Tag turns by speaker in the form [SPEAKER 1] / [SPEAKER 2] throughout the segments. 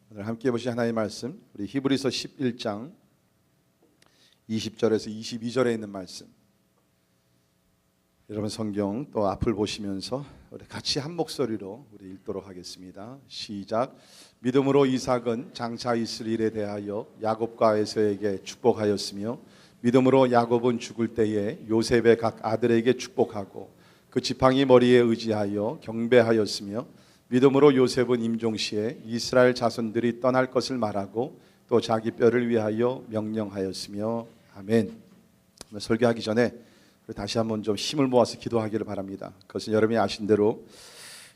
[SPEAKER 1] 오늘 함께 보실 하나님의 말씀, 우리 히브리서 11장 20절에서 22절에 있는 말씀. 여러분 성경 또 앞을 보시면서 우리 같이 한 목소리로 우리 읽도록 하겠습니다. 시작. 믿음으로 이삭은 장차 있을 일에 대하여 야곱과 에서에게 축복하였으며, 믿음으로 야곱은 죽을 때에 요셉의 각 아들에게 축복하고 그 지팡이 머리에 의지하여 경배하였으며, 믿음으로 요셉은 임종시에 이스라엘 자손들이 떠날 것을 말하고 또 자기 뼈를 위하여 명령하였으며. 아멘. 설교하기 전에 다시 한번 좀 힘을 모아서 기도하기를 바랍니다. 그것은 여러분이 아신 대로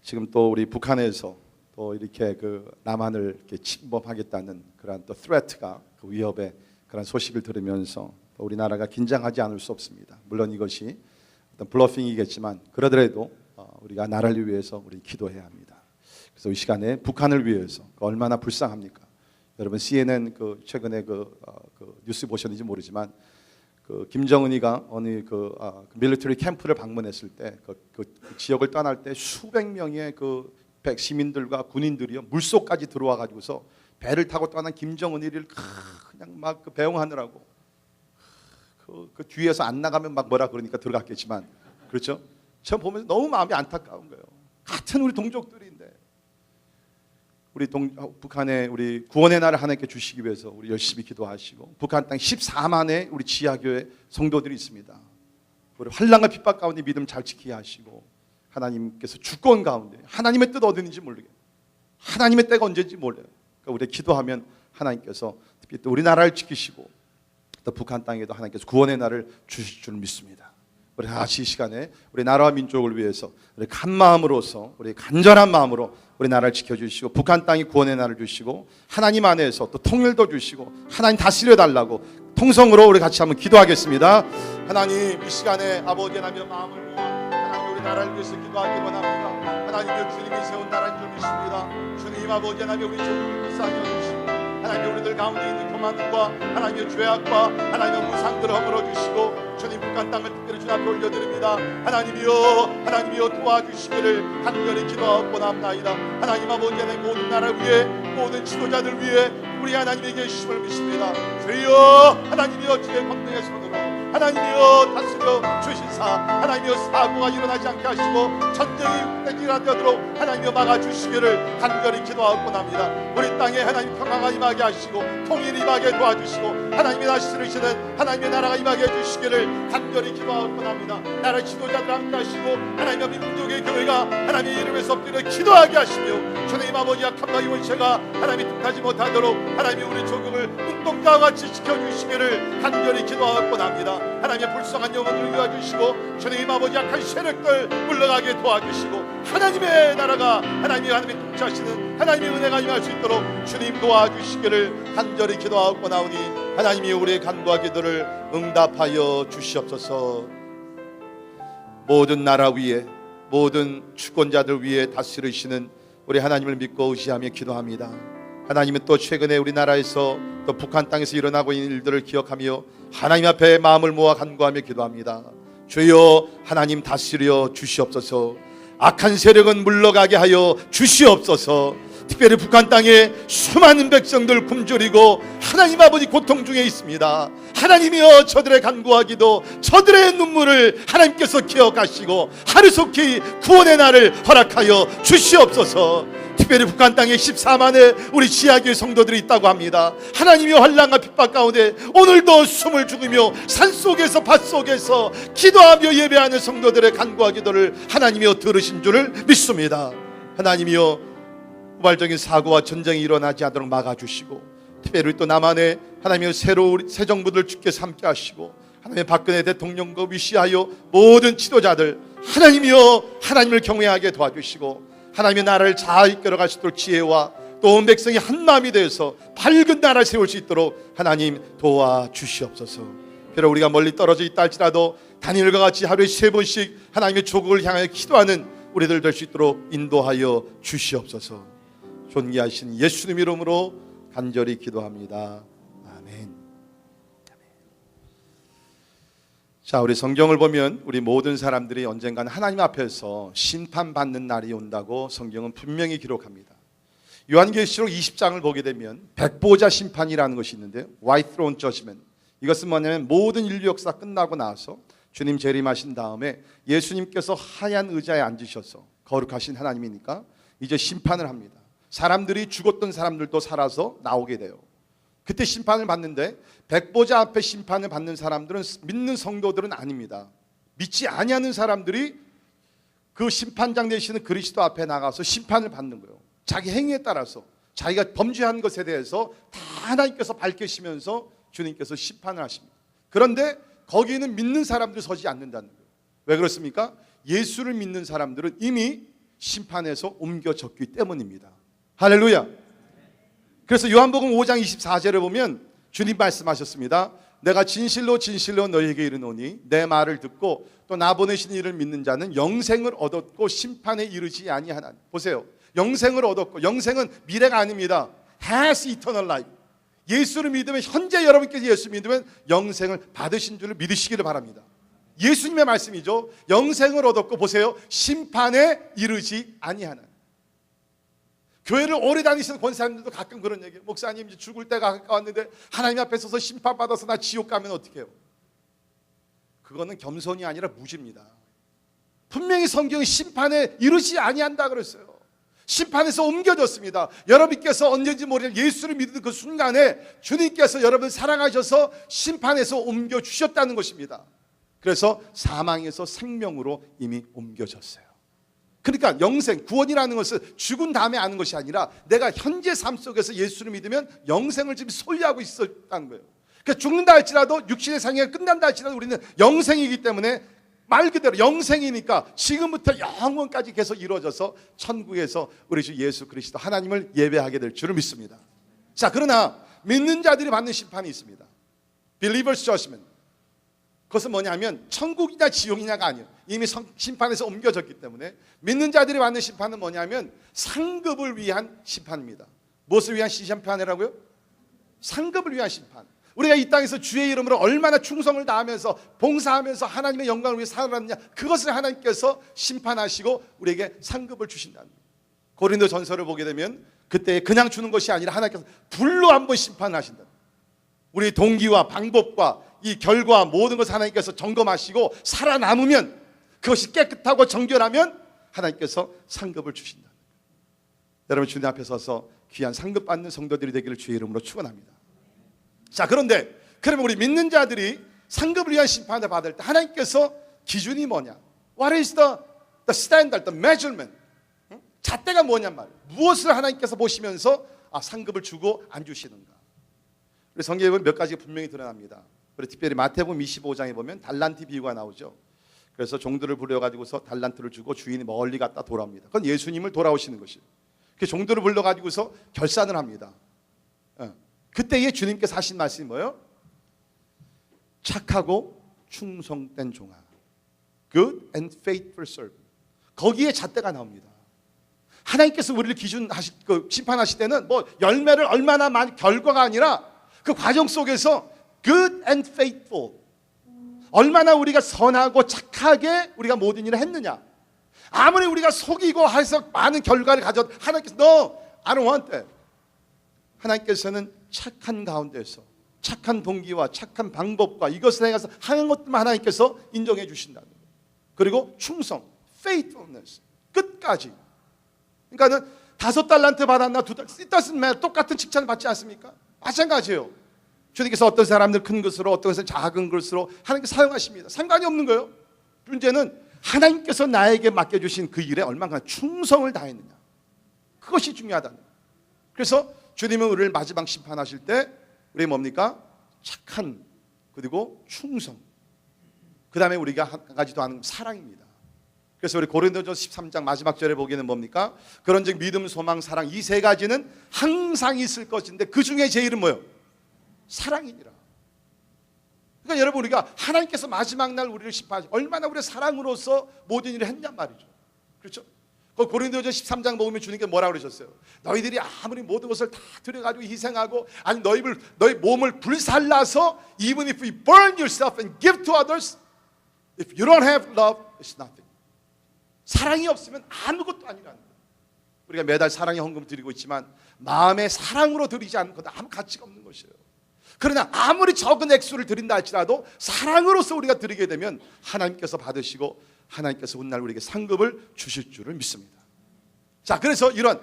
[SPEAKER 1] 지금 또 우리 북한에서 또 이렇게 그 남한을 이렇게 침범하겠다는 그런 또 threat가, 그 위협의 그런 소식을 들으면서 또 우리나라가 긴장하지 않을 수 없습니다. 물론 이것이 어떤 블러핑이겠지만 그러더라도 우리가 나라를 위해서 우리 기도해야 합니다. 그래서 이 시간에 북한을 위해서 얼마나 불쌍합니까? 여러분 CNN 최근에 뉴스 보셨는지 모르지만 김정은이가 어느 밀리터리 캠프를 방문했을 때 그 지역을 떠날 때 수백 명의 시민들과 군인들이요 물속까지 들어와 가지고서 배를 타고 떠난 김정은이를 그냥 막 배웅하느라고 그 뒤에서 안 나가면 막 뭐라 그러니까 들어갔겠지만, 그렇죠? 제가 보면서 너무 마음이 안타까운 거예요. 같은 우리 동족들인데 우리 북한의 우리 구원의 날을 하나님께 주시기 위해서 우리 열심히 기도하시고, 북한 땅 14만의 우리 지하교회 성도들이 있습니다. 우리 환난과 핍박 가운데 믿음 잘 지키게 하시고, 하나님께서 주권 가운데 하나님의 뜻 어디는지 모르게, 하나님의 때가 언제인지 몰라요. 그러니까 우리 기도하면 하나님께서 특히 또 우리나라를 지키시고 또 북한 땅에도 하나님께서 구원의 날을 주실 줄 믿습니다. 우리 다시 이 시간에 우리 나라와 민족을 위해서 우리 간 마음으로서, 우리 간절한 마음으로 우리 나라를 지켜주시고 북한 땅이 구원의 날을 주시고 하나님 안에서 또 통일도 주시고 하나님 다스려 달라고 통성으로 우리 같이 한번 기도하겠습니다. 하나님, 이 시간에 아버지 하나님의 마음을 모아 하나님 우리 나라를 위해서 기도하기 원합니다. 하나님의 주님이 세운 나라인 줄 믿습니다. 주님 아버지 하나님 우리 조국을 불쌍히 여기시고 하나님 우리들 가운데 있는 교만과 하나님의 죄악과 하나님의 우상들을 허물어 주시고, 주님 북한 땅을 특별히 주님 앞에 올려드립니다. 하나님이여 도와주시기를 간절히 기도하고 원합나이다. 하나님 아버지 하나님 모든 나라를 위해, 모든 지도자들 위해 우리 하나님의 계심을 믿습니다. 주여 하나님이여 주의 권능의 손으로 하나님이여 다스려 주신사, 하나님이여 사고가 일어나지 않게 하시고 전쟁이 되더라도 하나님이여 막아주시기를 간절히 기도하고 원합니다. 우리 땅에 하나님 평화가 임하게 하시고 통일이 임하게 도와주시고 하나님의 다스리시는 하나님의 나라가 임하게 해주시기를 간절히 기도하고 원합니다. 나라 지도자들 함께 하시고 하나님의 민족의 교회가 하나님의 이름에서 엎드려 기도하게 하시며, 주님 아버지 약한 마의 원체가 하나님이 뜻하지 못하도록 하나님이 우리 조국을 눈동자와 같이 지켜주시기를 간절히 기도하고 원합니다. 하나님의 불쌍한 영혼을 도와주시고 주님 아버지 약한 세력들 물러가게 도와주시고 하나님의 나라가 하나님의 통치하시는 하나님의 은혜가 임할 수 있도록 주님 도와주시기를 간절히 기도하고 나오니, 하나님이 우리의 간구와 기도를 응답하여 주시옵소서. 모든 나라 위에, 모든 주권자들 위에 다스리시는 우리 하나님을 믿고 의지하며 기도합니다. 하나님은 또 최근에 우리나라에서 또 북한 땅에서 일어나고 있는 일들을 기억하며 하나님 앞에 마음을 모아 간구하며 기도합니다. 주여 하나님 다스려 주시옵소서. 악한 세력은 물러가게 하여 주시옵소서. 특별히 북한 땅에 수많은 백성들 굶주리고 하나님 아버지 고통 중에 있습니다. 하나님이여 저들의 간구하기도 저들의 눈물을 하나님께서 기억하시고 하루속히 구원의 날을 허락하여 주시옵소서. 특별히 북한 땅에 14만의 우리 지하교회 성도들이 있다고 합니다. 하나님의 환난과 핍박 가운데 오늘도 숨을 죽이며 산속에서 밭속에서 기도하며 예배하는 성도들의 간구와 기도를 하나님이여 들으신 줄을 믿습니다. 하나님이여 우발적인 사고와 전쟁이 일어나지 않도록 막아주시고, 특별히 또 남한의 하나님의 새 정부들 주께서 함께 하시고 하나님의 박근혜 대통령과 위시하여 모든 지도자들 하나님이여 하나님을 경외하게 도와주시고 하나님의 나라를 잘 이끌어갈 수 있도록 지혜와 또 온 백성이 한 마음이 되어서 밝은 나라를 세울 수 있도록 하나님 도와주시옵소서. 비록 우리가 멀리 떨어져 있다 할지라도 다니엘과 같이 하루에 3번씩 하나님의 조국을 향하여 기도하는 우리들 될 수 있도록 인도하여 주시옵소서. 존귀하신 예수님 이름으로 간절히 기도합니다. 아멘. 자, 우리 성경을 보면 우리 모든 사람들이 언젠가는 하나님 앞에서 심판받는 날이 온다고 성경은 분명히 기록합니다. 요한계시록 20장을 보게 되면 백보자 심판이라는 것이 있는데요. White Throne Judgment. 이것은 뭐냐면 모든 인류 역사 끝나고 나서 주님 재림하신 다음에 예수님께서 하얀 의자에 앉으셔서 거룩하신 하나님이니까 이제 심판을 합니다. 사람들이 죽었던 사람들도 살아서 나오게 돼요. 그때 심판을 받는데 백보자 앞에 심판을 받는 사람들은 믿는 성도들은 아닙니다. 믿지 아니하는 사람들이 그 심판장 되시는 그리스도 앞에 나가서 심판을 받는 거예요. 자기 행위에 따라서 자기가 범죄한 것에 대해서 다 하나님께서 밝히시면서 주님께서 심판을 하십니다. 그런데 거기에는 믿는 사람들이 서지 않는다는 거예요. 왜 그렇습니까? 예수를 믿는 사람들은 이미 심판에서 옮겨졌기 때문입니다. 할렐루야. 그래서 요한복음 5장 24절에 보면 주님 말씀하셨습니다. 내가 진실로 진실로 너희에게 이르노니 내 말을 듣고 또 나 보내신 이를 믿는 자는 영생을 얻었고 심판에 이르지 아니하나니. 보세요. 영생을 얻었고, 영생은 미래가 아닙니다. has eternal life. 예수를 믿으면, 현재 여러분께서 예수 믿으면 영생을 받으신 줄을 믿으시기를 바랍니다. 예수님의 말씀이죠. 영생을 얻었고, 보세요, 심판에 이르지 아니하나니. 교회를 오래 다니시는 권사님들도 가끔 그런 얘기해요. 목사님, 이제 죽을 때가 가까웠는데 하나님 앞에 서서 심판받아서 나 지옥 가면 어떡해요? 그거는 겸손이 아니라 무지입니다. 분명히 성경이 심판에 이르지 아니한다 그랬어요. 심판에서 옮겨졌습니다. 여러분께서 언제인지 모르는 예수를 믿는 그 순간에 주님께서 여러분을 사랑하셔서 심판에서 옮겨주셨다는 것입니다. 그래서 사망에서 생명으로 이미 옮겨졌어요. 그러니까 영생, 구원이라는 것은 죽은 다음에 아는 것이 아니라 내가 현재 삶 속에서 예수를 믿으면 영생을 지금 소유하고 있었다는 거예요. 그러니까 죽는다 할지라도, 육신의 상해가 끝난다 할지라도 우리는 영생이기 때문에 말 그대로 영생이니까 지금부터 영원까지 계속 이루어져서 천국에서 우리 주 예수 그리스도 하나님을 예배하게 될 줄을 믿습니다. 자, 그러나 믿는 자들이 받는 심판이 있습니다. Believers judgment. 그것은 뭐냐면 천국이냐 지옥이냐가 아니에요. 이미 심판에서 옮겨졌기 때문에 믿는 자들이 받는 심판은 뭐냐면 상급을 위한 심판입니다. 무엇을 위한 심판이라고요? 상급을 위한 심판. 우리가 이 땅에서 주의 이름으로 얼마나 충성을 다하면서 봉사하면서 하나님의 영광을 위해 살아났느냐, 그것을 하나님께서 심판하시고 우리에게 상급을 주신다는 거예요. 고린도 전서를 보게 되면 그때 그냥 주는 것이 아니라 하나님께서 불로 한번 심판을 하신다. 우리의 동기와 방법과 이 결과 모든 것을 하나님께서 점검하시고 살아남으면, 그것이 깨끗하고 정결하면 하나님께서 상급을 주신다. 여러분, 주님 앞에 서서 귀한 상급 받는 성도들이 되기를 주의 이름으로 축원합니다. 자, 그런데 그러면 우리 믿는 자들이 상급을 위한 심판을 받을 때 하나님께서 기준이 뭐냐? What is the standard, the measurement? 잣대가 뭐냔 말이에요. 무엇을 하나님께서 보시면서 상급을 주고 안 주시는가? 우리 성경에 보면 몇 가지가 분명히 드러납니다. 그리고 특별히 마태복음 25장에 보면 달란트 비유가 나오죠. 그래서 종들을 불러가지고서 달란트를 주고 주인이 멀리 갔다 돌아옵니다. 그건 예수님을 돌아오시는 것이에요. 그 종들을 불러가지고서 결산을 합니다. 그때에 주님께서 하신 말씀이 뭐예요? 착하고 충성된 종아, good and faithful servant. 거기에 잣대가 나옵니다. 하나님께서 우리를 심판하실 때는 뭐 열매를 얼마나 많이, 결과가 아니라 그 과정 속에서 good and faithful, 얼마나 우리가 선하고 착하게 우리가 모든 일을 했느냐. 아무리 우리가 속이고 해서 많은 결과를 가져도 하나님께서 No, I don't want that. 하나님께서는 착한 가운데서 착한 동기와 착한 방법과 이것을 행해서 하는 것들만 하나님께서 인정해 주신다는 거예요. 그리고 충성, faithfulness, 끝까지. 그러니까는 5달란트 받았나 2달란트, it doesn't matter. 똑같은 칭찬을 받지 않습니까? 마찬가지예요. 주님께서 어떤 사람들 큰 것으로, 어떤 것은 작은 것으로 하나님께서 사용하십니다. 상관이 없는 거예요. 문제는 하나님께서 나에게 맡겨주신 그 일에 얼마나 충성을 다했느냐, 그것이 중요하다는 거예요. 그래서 주님은 우리를 마지막 심판하실 때 우리 뭡니까? 착한, 그리고 충성, 그 다음에 우리가 한 가지도 않은 사랑입니다. 그래서 우리 고린도전서 13장 마지막 절에 보기에는 뭡니까? 그런즉 믿음, 소망, 사랑, 이 세 가지는 항상 있을 것인데 그 중에 제일은 뭐예요? 사랑이니라. 그러니까 여러분, 우리가 하나님께서 마지막 날 우리를 심판하시고 얼마나 우리의 사랑으로서 모든 일을 했냔 말이죠. 그렇죠? 고린도전 13장 보면 주님께서 뭐라고 그러셨어요? 너희들이 아무리 모든 것을 다 들여가지고 희생하고, 아니 너희 몸을 불살라서 even if you burn yourself and give to others, if you don't have love, it's nothing. 사랑이 없으면 아무것도 아니라는 거예요. 우리가 매달 사랑의 헌금 드리고 있지만 마음의 사랑으로 드리지 않는 것 아무 가치가 없는 것이에요. 그러나 아무리 적은 액수를 드린다 할지라도 사랑으로서 우리가 드리게 되면 하나님께서 받으시고 하나님께서 훗날 우리에게 상급을 주실 줄을 믿습니다. 자, 그래서 이런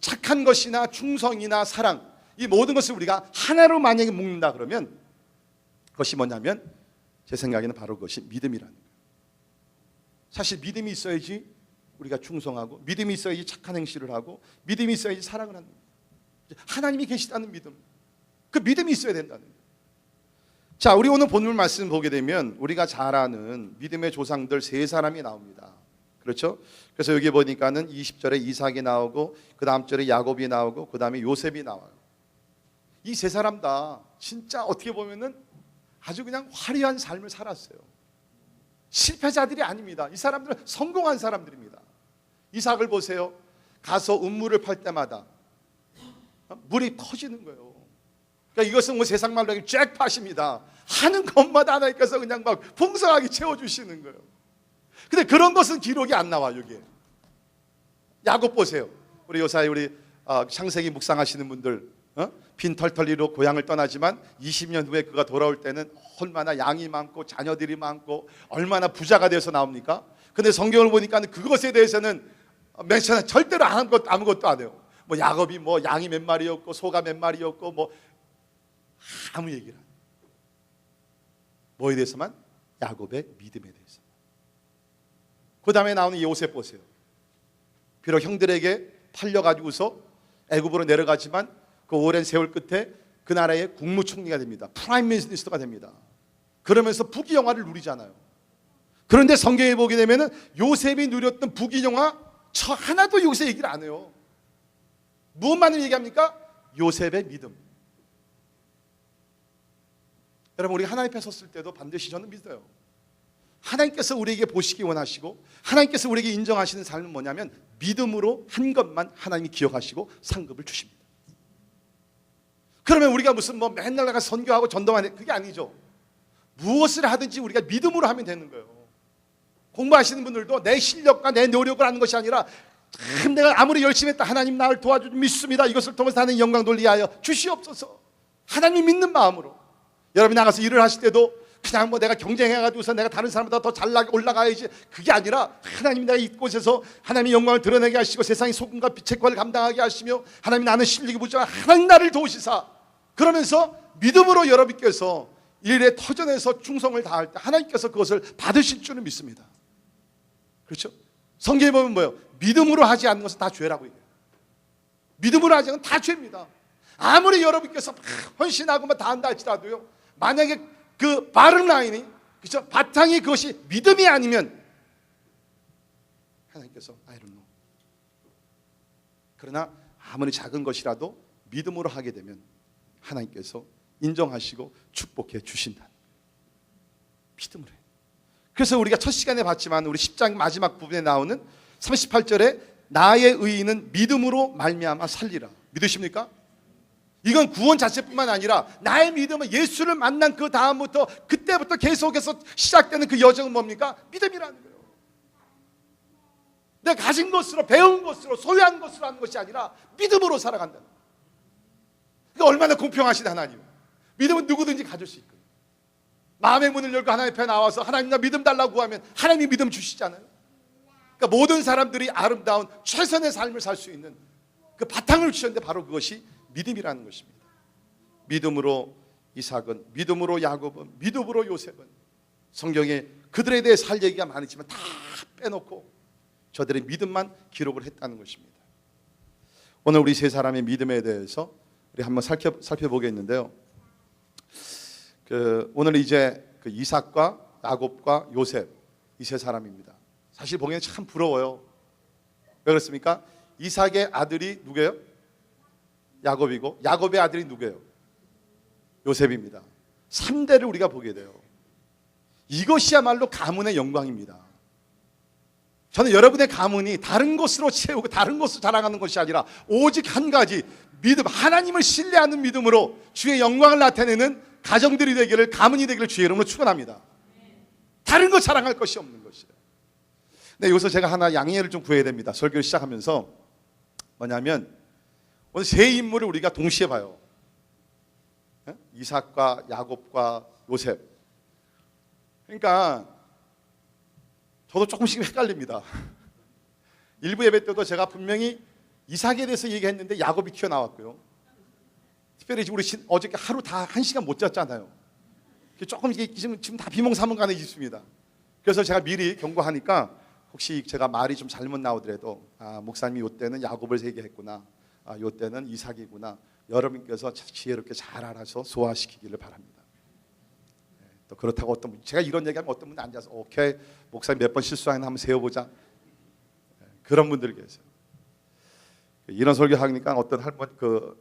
[SPEAKER 1] 착한 것이나 충성이나 사랑, 이 모든 것을 우리가 하나로 만약에 묶는다 그러면 그것이 뭐냐면 제 생각에는 바로 그것이 믿음이라는 거예요. 사실 믿음이 있어야지 우리가 충성하고, 믿음이 있어야지 착한 행실을 하고, 믿음이 있어야지 사랑을 하는 거예요. 하나님이 계시다는 믿음, 그 믿음이 있어야 된다는 거예요. 자, 우리 오늘 본문 말씀 보게 되면 우리가 잘 아는 믿음의 조상들 세 사람이 나옵니다. 그렇죠? 그래서 여기 보니까는 20절에 이삭이 나오고, 그 다음 절에 야곱이 나오고, 그 다음에 요셉이 나와요. 이 세 사람 다 진짜 어떻게 보면은 아주 그냥 화려한 삶을 살았어요. 실패자들이 아닙니다. 이 사람들은 성공한 사람들입니다. 이삭을 보세요. 가서 음물을 팔 때마다 물이 터지는 거예요. 그러니까 이것은 뭐 세상 말로 하면 잭팟입니다. 하는 것마다 하나님께서 그냥 막 풍성하게 채워주시는 거예요. 근데 그런 것은 기록이 안 나와. 여기에 야곱 보세요. 우리 요사이 우리 창세기 묵상하시는 분들, 빈털털이로 고향을 떠나지만 20년 후에 그가 돌아올 때는 얼마나 양이 많고 자녀들이 많고 얼마나 부자가 돼서 나옵니까? 근데 성경을 보니까 그것에 대해서는 멘션은 절대로 아무것도 안 해요. 뭐 야곱이 뭐 양이 몇 마리였고 소가 몇 마리였고 뭐 아무 얘기를 안 해요. 뭐에 대해서만? 야곱의 믿음에 대해서. 그 다음에 나오는 요셉 보세요. 비록 형들에게 팔려가지고서 애굽으로 내려가지만 그 오랜 세월 끝에 그 나라의 국무총리가 됩니다. 프라임 미니스터가 됩니다. 그러면서 부귀영화를 누리잖아요. 그런데 성경에 보게 되면은 요셉이 누렸던 부귀영화 저 하나도 요셉 얘기를 안 해요. 무엇만을 얘기합니까? 요셉의 믿음. 여러분, 우리 하나님 앞에 섰을 때도 반드시 저는 믿어요. 하나님께서 우리에게 보시기 원하시고 하나님께서 우리에게 인정하시는 삶은 뭐냐면 믿음으로 한 것만 하나님이 기억하시고 상급을 주십니다. 그러면 우리가 무슨 뭐 맨날 나가 선교하고 전도만 해, 그게 아니죠. 무엇을 하든지 우리가 믿음으로 하면 되는 거예요. 공부하시는 분들도 내 실력과 내 노력을 하는 것이 아니라 참 내가 아무리 열심히 했다 하나님 나를 도와주지 믿습니다. 이것을 통해서 하는 영광 돌리하여 주시옵소서. 하나님 믿는 마음으로. 여러분이 나가서 일을 하실 때도 그냥 뭐 내가 경쟁해가지고서 내가 다른 사람보다 더 잘 올라가야지, 그게 아니라 하나님 내가 이곳에서 하나님의 영광을 드러내게 하시고 세상의 소금과 빛의 꼴을 감당하게 하시며 하나님 나는 실력이 부족한 하나님 나를 도우시사, 그러면서 믿음으로 여러분께서 일에 터전에서 충성을 다할 때 하나님께서 그것을 받으실 줄은 믿습니다. 그렇죠? 성경에 보면 뭐예요? 믿음으로 하지 않는 것은 다 죄라고 얘기해요. 믿음으로 하지 않는 건 다 죄입니다. 아무리 여러분께서 헌신하고 다 한다 할지라도요, 만약에 그 바른 라인이, 그렇죠? 바탕이 그것이 믿음이 아니면 하나님께서 I don't know. 그러나 아무리 작은 것이라도 믿음으로 하게 되면 하나님께서 인정하시고 축복해 주신다. 믿음으로 해요. 그래서 우리가 첫 시간에 봤지만 우리 10장 마지막 부분에 나오는 38절에 나의 의인은 믿음으로 말미암아 살리라. 믿으십니까? 이건 구원 자체뿐만 아니라 나의 믿음은 예수를 만난 그 다음부터 그때부터 계속해서 시작되는 그 여정은 뭡니까? 믿음이라는 거예요. 내가 가진 것으로, 배운 것으로, 소유한 것으로 하는 것이 아니라 믿음으로 살아간다는 거예요. 그러니까 얼마나 공평하신 하나님. 믿음은 누구든지 가질 수 있거든요. 마음의 문을 열고 하나님 앞에 나와서 하나님 나 믿음 달라고 하면 하나님이 믿음 주시잖아요. 그러니까 모든 사람들이 아름다운 최선의 삶을 살 수 있는 그 바탕을 주셨는데 바로 그것이 믿음이라는 것입니다. 믿음으로 이삭은, 믿음으로 야곱은, 믿음으로 요셉은, 성경에 그들에 대해 살 얘기가 많지만 다 빼놓고 저들의 믿음만 기록을 했다는 것입니다. 오늘 우리 세 사람의 믿음에 대해서 우리 한번 살펴보겠는데요. 오늘 이제 그 이삭과 야곱과 요셉, 이 세 사람입니다. 사실 보기에는 참 부러워요. 왜 그렇습니까? 이삭의 아들이 누구예요? 야곱이고, 야곱의 아들이 누구예요? 요셉입니다. 3대를 우리가 보게 돼요. 이것이야말로 가문의 영광입니다. 저는 여러분의 가문이 다른 것으로 채우고 다른 것으로 자랑하는 것이 아니라 오직 한 가지 믿음, 하나님을 신뢰하는 믿음으로 주의 영광을 나타내는 가정들이 되기를, 가문이 되기를 주의 이름으로 축원합니다. 다른 거 자랑할 것이 없는 것이에요. 근데 여기서 제가 하나 양해를 좀 구해야 됩니다. 설교를 시작하면서 뭐냐면 오늘 세 인물을 우리가 동시에 봐요. 이삭과 야곱과 요셉. 그러니까 저도 조금씩 헷갈립니다. 일부 예배 때도 제가 분명히 이삭에 대해서 얘기했는데 야곱이 튀어나왔고요. 특별히 우리 어저께 하루 다 1시간 못 잤잖아요. 조금 지금 다 비몽사몽간에 있습니다. 그래서 제가 미리 경고하니까 혹시 제가 말이 좀 잘못 나오더라도 목사님이 이때는 야곱을 얘기했구나, 이때는 이삭이구나, 여러분께서 지혜롭게 잘 알아서 소화시키기를 바랍니다. 또 그렇다고 어떤 분, 제가 이런 얘기하면 어떤 분은 앉아서 오케이 목사님 몇 번 실수하나 한번 세워보자, 그런 분들이 계세요. 이런 설교하니까 어떤 할머니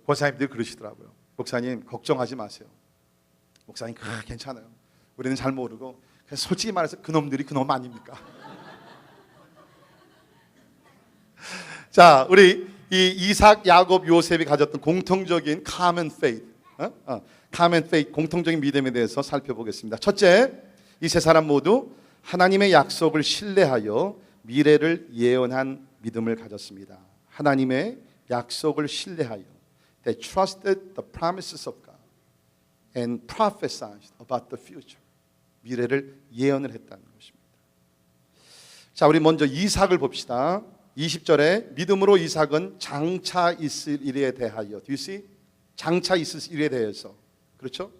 [SPEAKER 1] 권사님들이 그러시더라고요. 목사님 걱정하지 마세요. 목사님 괜찮아요. 우리는 잘 모르고 그냥 솔직히 말해서 그놈들이 그놈 아닙니까? 자, 우리 이 이삭, 야곱, 요셉이 가졌던 공통적인 common faith, common faith, 공통적인 믿음에 대해서 살펴보겠습니다. 첫째, 이 세 사람 모두 하나님의 약속을 신뢰하여 미래를 예언한 믿음을 가졌습니다. 하나님의 약속을 신뢰하여 They trusted the promises of God and prophesied about the future. 미래를 예언을 했다는 것입니다. 자, 우리 먼저 이삭을 봅시다. 20절에 믿음으로 이삭은 장차 있을 일에 대하여, do you see? 장차 있을 일에 대해서, 그렇죠?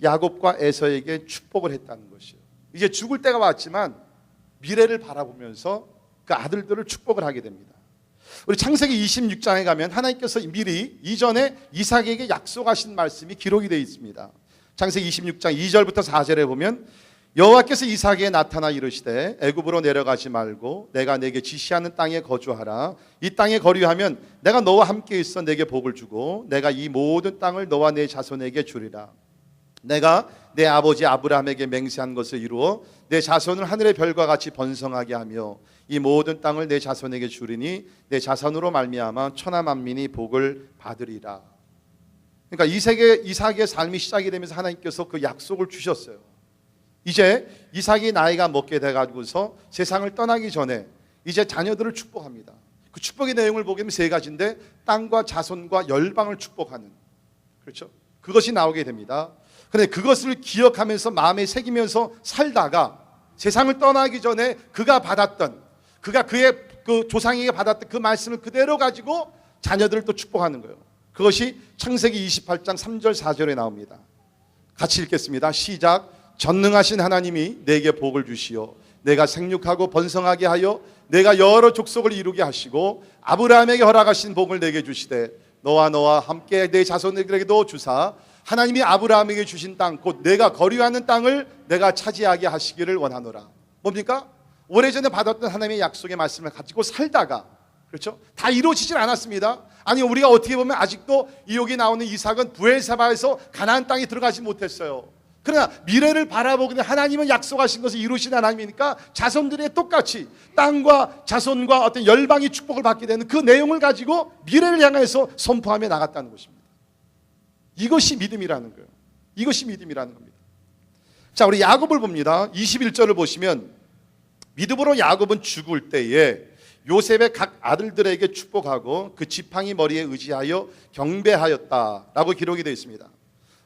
[SPEAKER 1] 야곱과 에서에게 축복을 했다는 것이에요. 이제 죽을 때가 왔지만 미래를 바라보면서 그 아들들을 축복을 하게 됩니다. 우리 창세기 26장에 가면 하나님께서 미리 이전에 이삭에게 약속하신 말씀이 기록이 되어 있습니다. 창세기 26장 2절부터 4절에 보면 여호와께서 이삭에게 나타나 이르시되 애굽으로 내려가지 말고 내가 내게 지시하는 땅에 거주하라. 이 땅에 거류하면 내가 너와 함께 있어 내게 복을 주고 내가 이 모든 땅을 너와 내 자손에게 주리라. 내가 내 아버지 아브라함에게 맹세한 것을 이루어 내 자손을 하늘의 별과 같이 번성하게 하며 이 모든 땅을 내 자손에게 주리니 내 자손으로 말미암아 천하 만민이 복을 받으리라. 그러니까 이삭의 삶이 시작이 되면서 하나님께서 그 약속을 주셨어요. 이제 이삭이 나이가 먹게 돼가지고서 세상을 떠나기 전에 이제 자녀들을 축복합니다. 그 축복의 내용을 보게 되면 세 가지인데 땅과 자손과 열방을 축복하는, 그렇죠? 그것이 나오게 됩니다. 그런데 그것을 기억하면서 마음에 새기면서 살다가 세상을 떠나기 전에 그가 그의 그 조상에게 받았던 그 말씀을 그대로 가지고 자녀들을 또 축복하는 거예요. 그것이 창세기 28장 3절 4절에 나옵니다. 같이 읽겠습니다. 시작. 전능하신 하나님이 내게 복을 주시어 내가 생육하고 번성하게 하여 내가 여러 족속을 이루게 하시고 아브라함에게 허락하신 복을 내게 주시되 너와 함께 내 자손에게도 주사 하나님이 아브라함에게 주신 땅 곧 내가 거류하는 땅을 내가 차지하게 하시기를 원하노라. 뭡니까? 오래전에 받았던 하나님의 약속의 말씀을 가지고 살다가, 그렇죠? 다 이루어지진 않았습니다. 아니, 우리가 어떻게 보면 아직도 여기 나오는 이삭은 브엘사바에서 가나안 땅에 들어가지 못했어요. 그러나 미래를 바라보고 하나님은 약속하신 것을 이루신 하나님이니까 자손들의 똑같이 땅과 자손과 어떤 열방이 축복을 받게 되는 그 내용을 가지고 미래를 향해서 선포하며 나갔다는 것입니다. 이것이 믿음이라는 거예요. 이것이 믿음이라는 겁니다. 자, 우리 야곱을 봅니다. 21절을 보시면 믿음으로 야곱은 죽을 때에 요셉의 각 아들들에게 축복하고 그 지팡이 머리에 의지하여 경배하였다라고 기록이 되어 있습니다.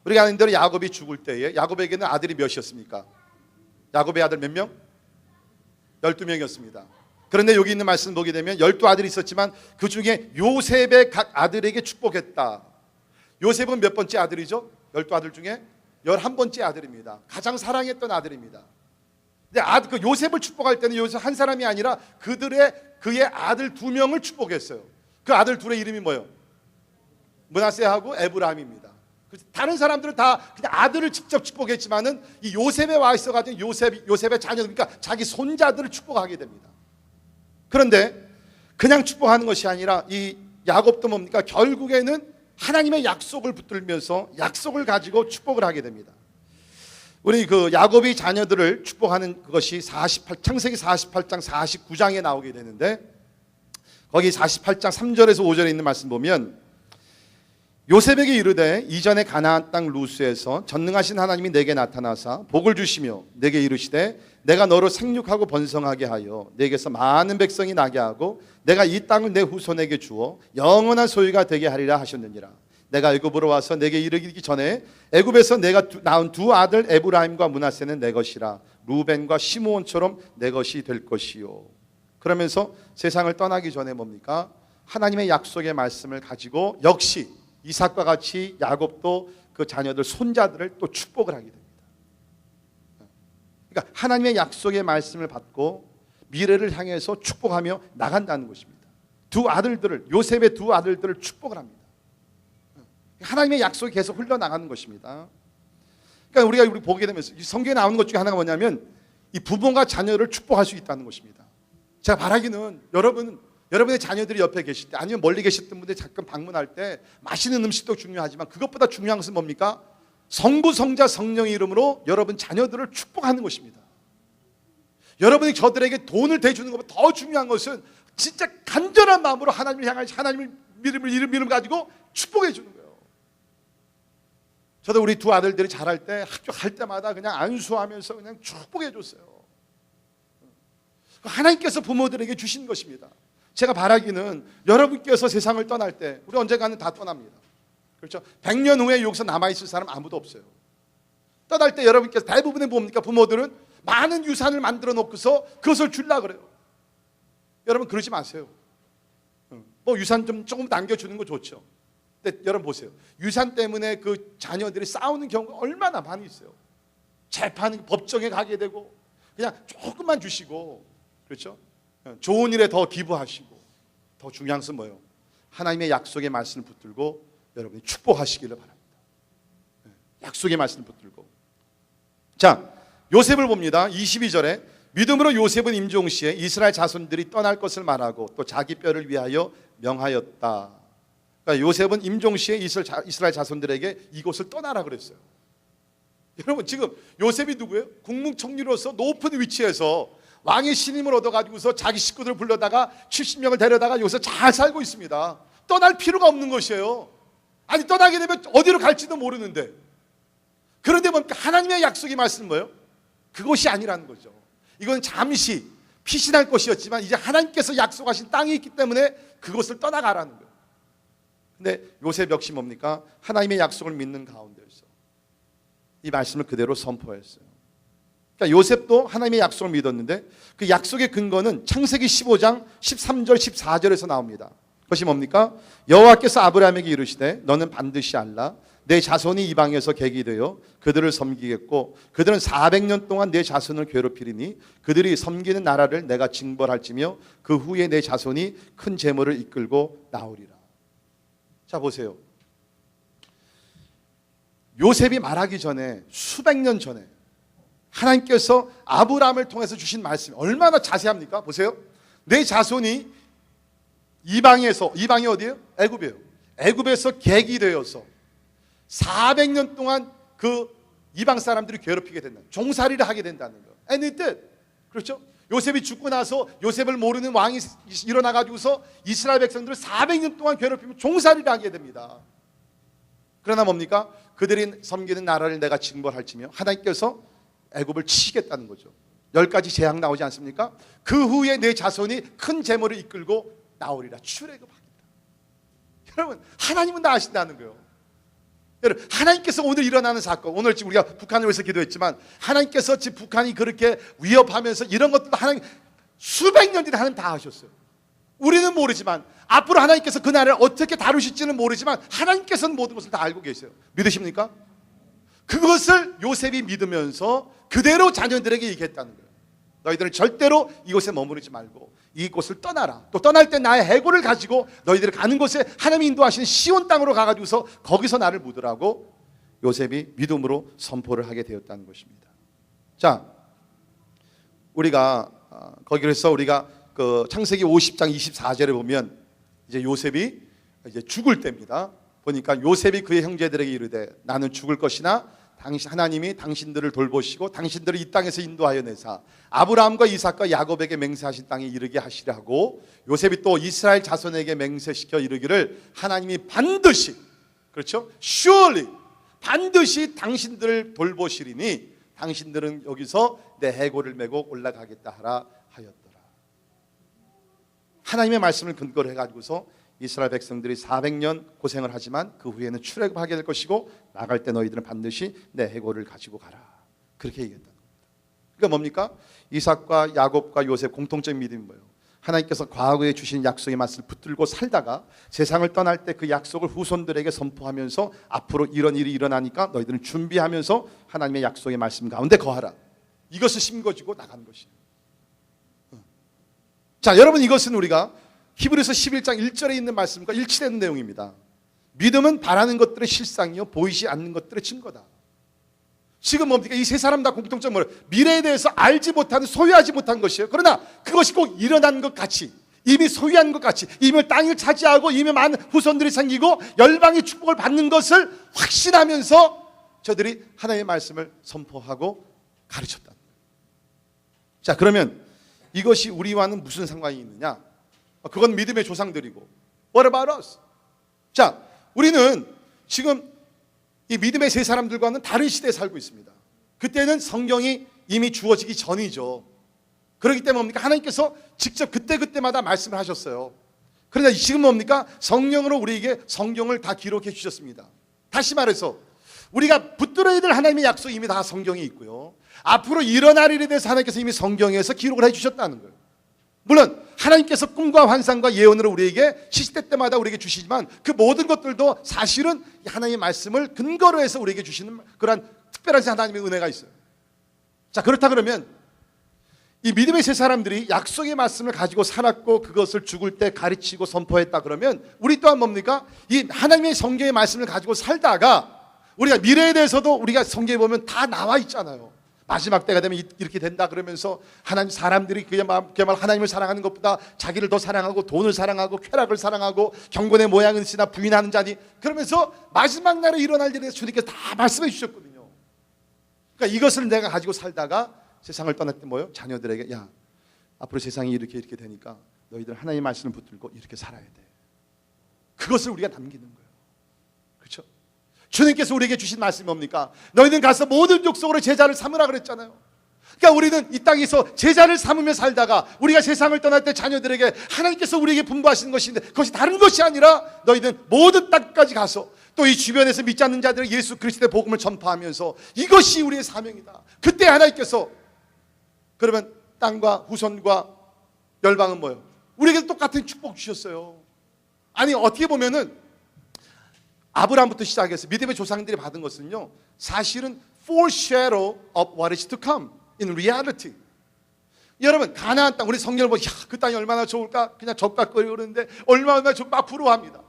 [SPEAKER 1] 우리가 아는 대로 야곱이 죽을 때에 야곱에게는 아들이 몇이었습니까? 야곱의 아들 몇 명? 12명이었습니다. 그런데 여기 있는 말씀 보게 되면 12아들이 있었지만 그 중에 요셉의 각 아들에게 축복했다. 요셉은 몇 번째 아들이죠? 12아들 중에 11번째 아들입니다. 가장 사랑했던 아들입니다. 근데 그 요셉을 축복할 때는 요셉 한 사람이 아니라 그의 아들 2명을 축복했어요. 그 아들 둘의 이름이 뭐예요? 므낫세하고 에브라임입니다. 다른 사람들은 다 그냥 아들을 직접 축복했지만은 이 요셉에 와 있어가지고 요셉의 자녀들, 그러니까 자기 손자들을 축복하게 됩니다. 그런데 그냥 축복하는 것이 아니라 이 야곱도 뭡니까? 결국에는 하나님의 약속을 붙들면서 약속을 가지고 축복을 하게 됩니다. 우리 그 야곱이 자녀들을 축복하는 그것이 창세기 48장 49장에 나오게 되는데 거기 48장 3절에서 5절에 있는 말씀 보면 요셉에게 이르되 이전에 가나안 땅 루스에서 전능하신 하나님이 내게 나타나사 복을 주시며 내게 이르시되 내가 너로 생육하고 번성하게 하여 내게서 많은 백성이 나게 하고 내가 이 땅을 내 후손에게 주어 영원한 소유가 되게 하리라 하셨느니라. 내가 애굽으로 와서 내게 이르기 전에 애굽에서 내가 낳은 두 아들 에브라임과 므낫세는 내 것이라 루벤과 시므온처럼 내 것이 될 것이요. 그러면서 세상을 떠나기 전에 뭡니까? 하나님의 약속의 말씀을 가지고 역시 이삭과 같이 야곱도 그 자녀들 손자들을 또 축복을 하게 됩니다. 그러니까 하나님의 약속의 말씀을 받고 미래를 향해서 축복하며 나간다는 것입니다. 두 아들들을, 요셉의 두 아들들을 축복을 합니다. 하나님의 약속이 계속 흘러나가는 것입니다. 그러니까 우리 보게 되면서 성경에 나오는 것 중에 하나가 뭐냐면 이 부모가 자녀를 축복할 수 있다는 것입니다. 제가 바라기는 여러분의 자녀들이 옆에 계실 때 아니면 멀리 계셨던 분들이 가끔 방문할 때 맛있는 음식도 중요하지만 그것보다 중요한 것은 뭡니까? 성부, 성자, 성령의 이름으로 여러분 자녀들을 축복하는 것입니다. 여러분이 저들에게 돈을 대주는 것보다 더 중요한 것은 진짜 간절한 마음으로 하나님을 향해 하나님의 이름 가지고 축복해 주는 거예요. 저도 우리 두 아들들이 자랄 때 학교 갈 때마다 그냥 안수하면서 그냥 축복해 줬어요. 하나님께서 부모들에게 주신 것입니다. 제가 바라기는 여러분께서 세상을 떠날 때 우리 언젠가는 다 떠납니다. 그렇죠? 100년 후에 여기서 남아있을 사람 아무도 없어요. 떠날 때 여러분께서 대부분의 뭡니까? 부모들은 많은 유산을 만들어 놓고서 그것을 주려고 그래요. 여러분 그러지 마세요. 뭐 유산 좀 조금 남겨주는 거 좋죠. 근데 여러분 보세요. 유산 때문에 그 자녀들이 싸우는 경우가 얼마나 많이 있어요. 재판 법정에 가게 되고 그냥 조금만 주시고, 그렇죠? 좋은 일에 더 기부하시고, 더 중요한 것은 뭐예요? 하나님의 약속의 말씀을 붙들고 여러분이 축복하시기를 바랍니다. 약속의 말씀을 붙들고. 자, 요셉을 봅니다. 22절에 믿음으로 요셉은 임종시에 이스라엘 자손들이 떠날 것을 말하고 또 자기 뼈를 위하여 명하였다. 그러니까 요셉은 임종시에 이스라엘 자손들에게 이곳을 떠나라 그랬어요. 여러분 지금 요셉이 누구예요? 국무총리로서 높은 위치에서 왕의 신임을 얻어가지고서 자기 식구들을 불러다가 70명을 데려다가 여기서 잘 살고 있습니다. 떠날 필요가 없는 것이에요. 아니 떠나게 되면 어디로 갈지도 모르는데, 그런데 뭡니까? 하나님의 약속의 말씀은 뭐예요? 그것이 아니라는 거죠. 이건 잠시 피신할 것이었지만 이제 하나님께서 약속하신 땅이 있기 때문에 그것을 떠나가라는 거예요. 근데 요셉 역시 뭡니까? 하나님의 약속을 믿는 가운데서 이 말씀을 그대로 선포했어요. 그러니까 요셉도 하나님의 약속을 믿었는데 그 약속의 근거는 창세기 15장 13절 14절에서 나옵니다. 그것이 뭡니까? 여호와께서 아브라함에게 이르시되 너는 반드시 알라 내 자손이 이방에서 객이 되어 그들을 섬기겠고 그들은 400년 동안 내 자손을 괴롭히리니 그들이 섬기는 나라를 내가 징벌할지며 그 후에 내 자손이 큰 재물을 이끌고 나오리라. 자 보세요. 요셉이 말하기 전에 수백 년 전에 하나님께서 아브라함을 통해서 주신 말씀이 얼마나 자세합니까? 보세요. 내 자손이 이방이 어디예요? 애굽이에요. 애굽에서 객이 되어서 400년 동안 그 이방 사람들이 괴롭히게 된다. 종살이를 하게 된다는 거예요. 애는 뜻. 그렇죠? 요셉이 죽고 나서 요셉을 모르는 왕이 일어나가지고서 이스라엘 백성들을 400년 동안 괴롭히면 종살이를 하게 됩니다. 그러나 뭡니까? 그들이 섬기는 나라를 내가 징벌할지며 하나님께서 애굽을 치시겠다는 거죠. 10가지 재앙 나오지 않습니까? 그 후에 내 자손이 큰 재물을 이끌고 나오리라. 출애굽하겠다. 여러분 하나님은 다 아신다는 거예요. 여러분 하나님께서 오늘 일어나는 사건, 오늘 지금 우리가 북한을 위해서 기도했지만 하나님께서 지금 북한이 그렇게 위협하면서 이런 것들도 하나님 수백 년 전에 하나님 다 하셨어요. 우리는 모르지만 앞으로 하나님께서 그 나라를 어떻게 다루실지는 모르지만 하나님께서는 모든 것을 다 알고 계세요. 믿으십니까? 그것을 요셉이 믿으면서 그대로 자녀들에게 얘기했다는 거예요. 너희들은 절대로 이곳에 머무르지 말고 이곳을 떠나라. 또 떠날 때 나의 해골을 가지고 너희들이 가는 곳에 하나님이 인도하시는 시온 땅으로 가가지고서 거기서 나를 묻으라고 요셉이 믿음으로 선포를 하게 되었다는 것입니다. 자, 우리가 거기에서 우리가 그 창세기 50장 24절에 보면 이제 요셉이 이제 죽을 때입니다. 보니까 요셉이 그의 형제들에게 이르되 나는 죽을 것이나 하나님이 당신들을 돌보시고 당신들을 이 땅에서 인도하여 내사 아브라함과 이삭과 야곱에게 맹세하신 땅에 이르게 하시라고 요셉이 또 이스라엘 자손에게 맹세시켜 이르기를 하나님이 반드시 그렇죠? surely 반드시 당신들을 돌보시리니 당신들은 여기서 내 해골을 메고 올라가겠다 하라 하였더라. 하나님의 말씀을 근거로 해가지고서 이스라엘 백성들이 400년 고생을 하지만 그 후에는 출애굽하게 될 것이고 나갈 때 너희들은 반드시 내 해골을 가지고 가라. 그렇게 얘기했다. 그러니까 뭡니까? 이삭과 야곱과 요셉 공통적인 믿음이 뭐예요? 하나님께서 과거에 주신 약속의 말씀을 붙들고 살다가 세상을 떠날 때 그 약속을 후손들에게 선포하면서 앞으로 이런 일이 일어나니까 너희들은 준비하면서 하나님의 약속의 말씀 가운데 거하라. 이것을 심겨지고 나가는 것이에요. 자, 여러분, 이것은 우리가 히브리서 11장 1절에 있는 말씀과 일치되는 내용입니다. 믿음은 바라는 것들의 실상이요 보이지 않는 것들의 증거다. 지금 뭡니까? 이 세 사람 다 공통점 뭐예요? 미래에 대해서 알지 못하는, 소유하지 못한 것이에요. 그러나 그것이 꼭 일어난 것 같이, 이미 소유한 것 같이, 이미 땅을 차지하고 이미 많은 후손들이 생기고 열방의 축복을 받는 것을 확신하면서 저들이 하나님의 말씀을 선포하고 가르쳤다. 자, 그러면 이것이 우리와는 무슨 상관이 있느냐? 그건 믿음의 조상들이고, What about us? 자, 우리는 지금 이 믿음의 세 사람들과는 다른 시대에 살고 있습니다. 그때는 성경이 이미 주어지기 전이죠. 그렇기 때문에 뭡니까? 하나님께서 직접 그때마다 말씀을 하셨어요. 그러나 지금 뭡니까? 성령으로 우리에게 성경을 다 기록해 주셨습니다. 다시 말해서 우리가 붙들어야 될 하나님의 약속이 이미 다 성경에 있고요, 앞으로 일어날 일에 대해서 하나님께서 이미 성경에서 기록을 해 주셨다는 거예요. 물론 하나님께서 꿈과 환상과 예언으로 우리에게 시시때 때마다 우리에게 주시지만 그 모든 것들도 사실은 하나님의 말씀을 근거로 해서 우리에게 주시는 그러한 특별한 하나님의 은혜가 있어요. 자, 그렇다 그러면 이 믿음의 세 사람들이 약속의 말씀을 가지고 살았고 그것을 죽을 때 가르치고 선포했다 그러면 우리 또한 뭡니까? 이 하나님의 성경의 말씀을 가지고 살다가 우리가 미래에 대해서도 우리가 성경에 보면 다 나와 있잖아요. 마지막 때가 되면 이렇게 된다 그러면서 하나님 사람들이 그야말로 하나님을 사랑하는 것보다 자기를 더 사랑하고 돈을 사랑하고 쾌락을 사랑하고 경건의 모양은 있으나 부인하는 자니, 그러면서 마지막 날에 일어날 일에 대해서 주님께서 다 말씀해 주셨거든요. 그러니까 이것을 내가 가지고 살다가 세상을 떠날 때 뭐예요? 자녀들에게 야, 앞으로 세상이 이렇게 되니까 너희들 하나님의 말씀을 붙들고 이렇게 살아야 돼. 그것을 우리가 남기는 거예요. 그렇죠? 주님께서 우리에게 주신 말씀이 뭡니까? 너희는 가서 모든 족속으로 제자를 삼으라 그랬잖아요. 그러니까 우리는 이 땅에서 제자를 삼으며 살다가 우리가 세상을 떠날 때 자녀들에게 하나님께서 우리에게 분부하시는 것인데 그것이 다른 것이 아니라 너희는 모든 땅까지 가서 또 이 주변에서 믿지 않는 자들에게 예수 그리스도의 복음을 전파하면서 이것이 우리의 사명이다. 그때 하나님께서 그러면 땅과 후손과 열방은 뭐예요? 우리에게 똑같은 축복 주셨어요. 아니, 어떻게 보면은 아브라함부터 시작해서 믿음의 조상들이 받은 것은요, 사실은 foreshadow of what is to come in reality. 여러분, 가나안 땅, 우리 성경을 보면 그 땅이 얼마나 좋을까? 그냥 적각거리고 그러는데 얼마나 좀 막 부러워합니다.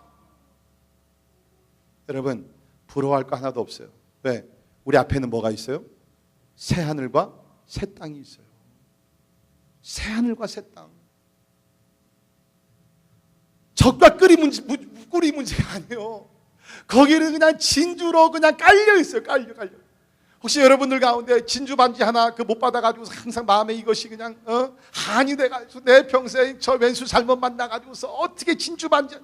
[SPEAKER 1] 여러분, 부러워할 거 하나도 없어요. 왜? 우리 앞에는 뭐가 있어요? 새 하늘과 새 땅이 있어요. 새 하늘과 새 땅. 적각거리 꿀이 문제가 아니에요. 거기는 그냥 진주로 그냥 깔려 있어요. 깔려. 혹시 여러분들 가운데 진주 반지 하나 못 받아가지고 항상 마음에 이것이 그냥 한이 돼가지고 내 평생 저 왼수 잘못 만나가지고서 어떻게 진주 반지,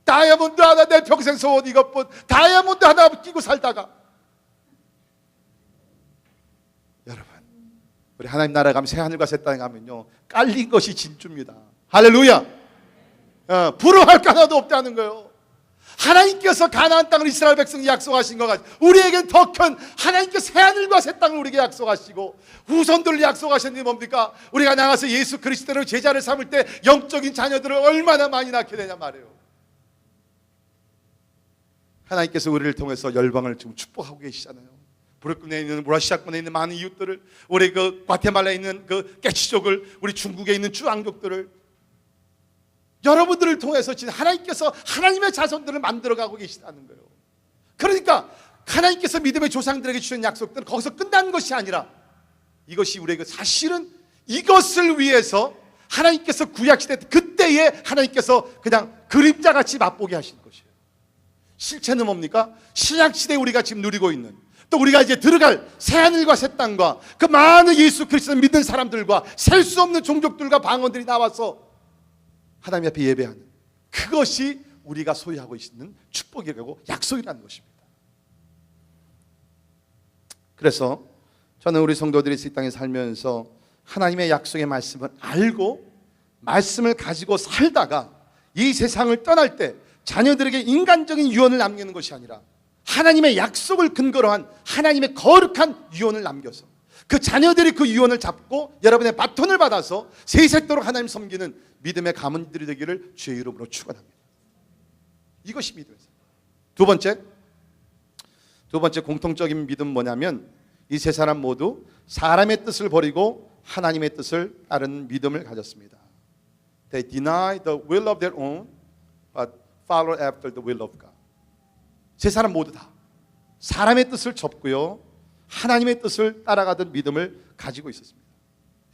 [SPEAKER 1] 다이아몬드 하나 내 평생 소원 이것뿐, 다이아몬드 하나 끼고 살다가, 여러분, 우리 하나님 나라에 가면 새 하늘과 새 땅에 가면요, 깔린 것이 진주입니다. 할렐루야. 부러워할 거 하나도 없다는 거예요. 하나님께서 가나안 땅을 이스라엘 백성이 약속하신 것 같이 우리에게 더 큰 하나님께서 새하늘과 새 땅을 우리에게 약속하시고 후손들을 약속하셨는데 뭡니까? 우리가 나가서 예수 그리스도로 제자를 삼을 때 영적인 자녀들을 얼마나 많이 낳게 되냐 말이에요. 하나님께서 우리를 통해서 열방을 지금 축복하고 계시잖아요. 브루클린에 있는, 러시아권에 있는 많은 이웃들을, 우리 그 과테말라에 있는 그 깨치족을, 우리 중국에 있는 쭈앙족들을, 여러분들을 통해서 지금 하나님께서 하나님의 자손들을 만들어가고 계시다는 거예요. 그러니까 하나님께서 믿음의 조상들에게 주신 약속들은 거기서 끝난 것이 아니라 이것이 우리에게 사실은 이것을 위해서 하나님께서 구약시대 그때에 하나님께서 그냥 그림자같이 맛보게 하신 것이에요. 실체는 뭡니까? 신약시대에 우리가 지금 누리고 있는, 또 우리가 이제 들어갈 새하늘과 새 땅과 그 많은 예수 그리스도를 믿는 사람들과 셀 수 없는 종족들과 방언들이 나와서 하나님 앞에 예배하는, 그것이 우리가 소유하고 있는 축복이라고 약속이라는 것입니다. 그래서 저는 우리 성도들이 이 땅에 살면서 하나님의 약속의 말씀을 알고 말씀을 가지고 살다가 이 세상을 떠날 때 자녀들에게 인간적인 유언을 남기는 것이 아니라 하나님의 약속을 근거로 한 하나님의 거룩한 유언을 남겨서 그 자녀들이 그 유언을 잡고 여러분의 바톤을 받아서 세세토록 하나님 섬기는 믿음의 가문들이 되기를 주의 이름으로 축원합니다. 이것이 믿음이에요. 두 번째 공통적인 믿음 뭐냐면 이 세 사람 모두 사람의 뜻을 버리고 하나님의 뜻을 따르는 믿음을 가졌습니다. They deny the will of their own but follow after the will of God. 세 사람 모두 다 사람의 뜻을 접고요 하나님의 뜻을 따라가던 믿음을 가지고 있었습니다.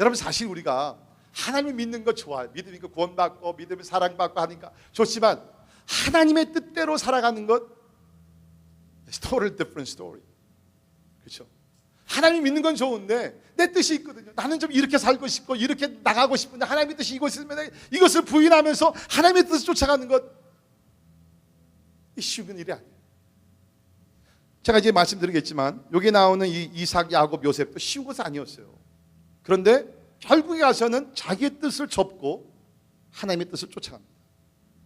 [SPEAKER 1] 여러분 사실 우리가 하나님을 믿는 거 좋아요. 믿으니까 구원받고 믿으면 사랑받고 하니까 좋지만 하나님의 뜻대로 살아가는 것 It's totally different story. 그렇죠? 하나님 믿는 건 좋은데 내 뜻이 있거든요. 나는 좀 이렇게 살고 싶고 이렇게 나가고 싶은데 하나님의 뜻이 이것이면 이것을 부인하면서 하나님의 뜻을 쫓아가는 것 쉬운 일이 아니에요. 제가 이제 말씀드리겠지만 여기 나오는 이 이삭, 야곱, 요셉도 쉬운 것은 아니었어요. 그런데 결국에 가서는 자기의 뜻을 접고 하나님의 뜻을 쫓아갑니다.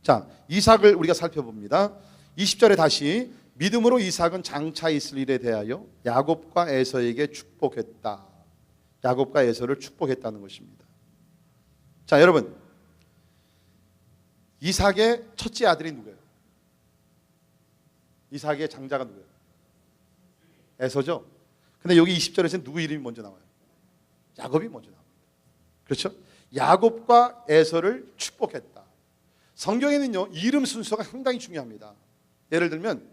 [SPEAKER 1] 자, 이삭을 우리가 살펴봅니다. 20절에 다시 믿음으로 이삭은 장차 있을 일에 대하여 야곱과 에서에게 축복했다. 야곱과 에서를 축복했다는 것입니다. 자, 여러분 이삭의 첫째 아들이 누구예요? 이삭의 장자가 누구예요? 에서죠. 근데 여기 20절에서는 누구 이름이 먼저 나와요? 야곱이 먼저 나옵니다. 그렇죠? 야곱과 에서를 축복했다. 성경에는요 이름 순서가 상당히 중요합니다. 예를 들면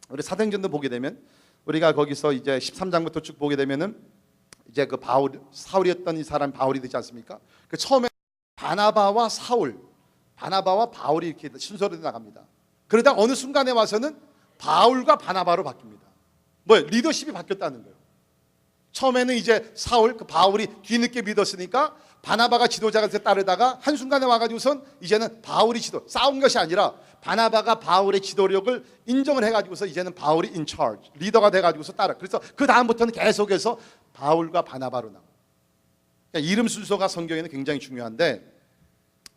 [SPEAKER 1] 우리 사도행전도 보게 되면 우리가 거기서 이제 13장부터 쭉 보게 되면은 이제 그 사울이었던 이 사람 바울이 되지 않습니까? 그 처음에 바나바와 사울, 바나바와 바울이 이렇게 순서로 나갑니다. 그러다 어느 순간에 와서는 바울과 바나바로 바뀝니다. 뭐예요? 리더십이 바뀌었다는 거예요. 처음에는 이제 사울, 그 바울이 뒤늦게 믿었으니까 바나바가 지도자가 돼서 따르다가 한순간에 와가지고선 이제는 바울이 싸운 것이 아니라 바나바가 바울의 지도력을 인정을 해가지고서 이제는 바울이 in charge, 리더가 돼가지고서 따라. 그래서 그 다음부터는 계속해서 바울과 바나바로 나와요. 그러니까 이름 순서가 성경에는 굉장히 중요한데,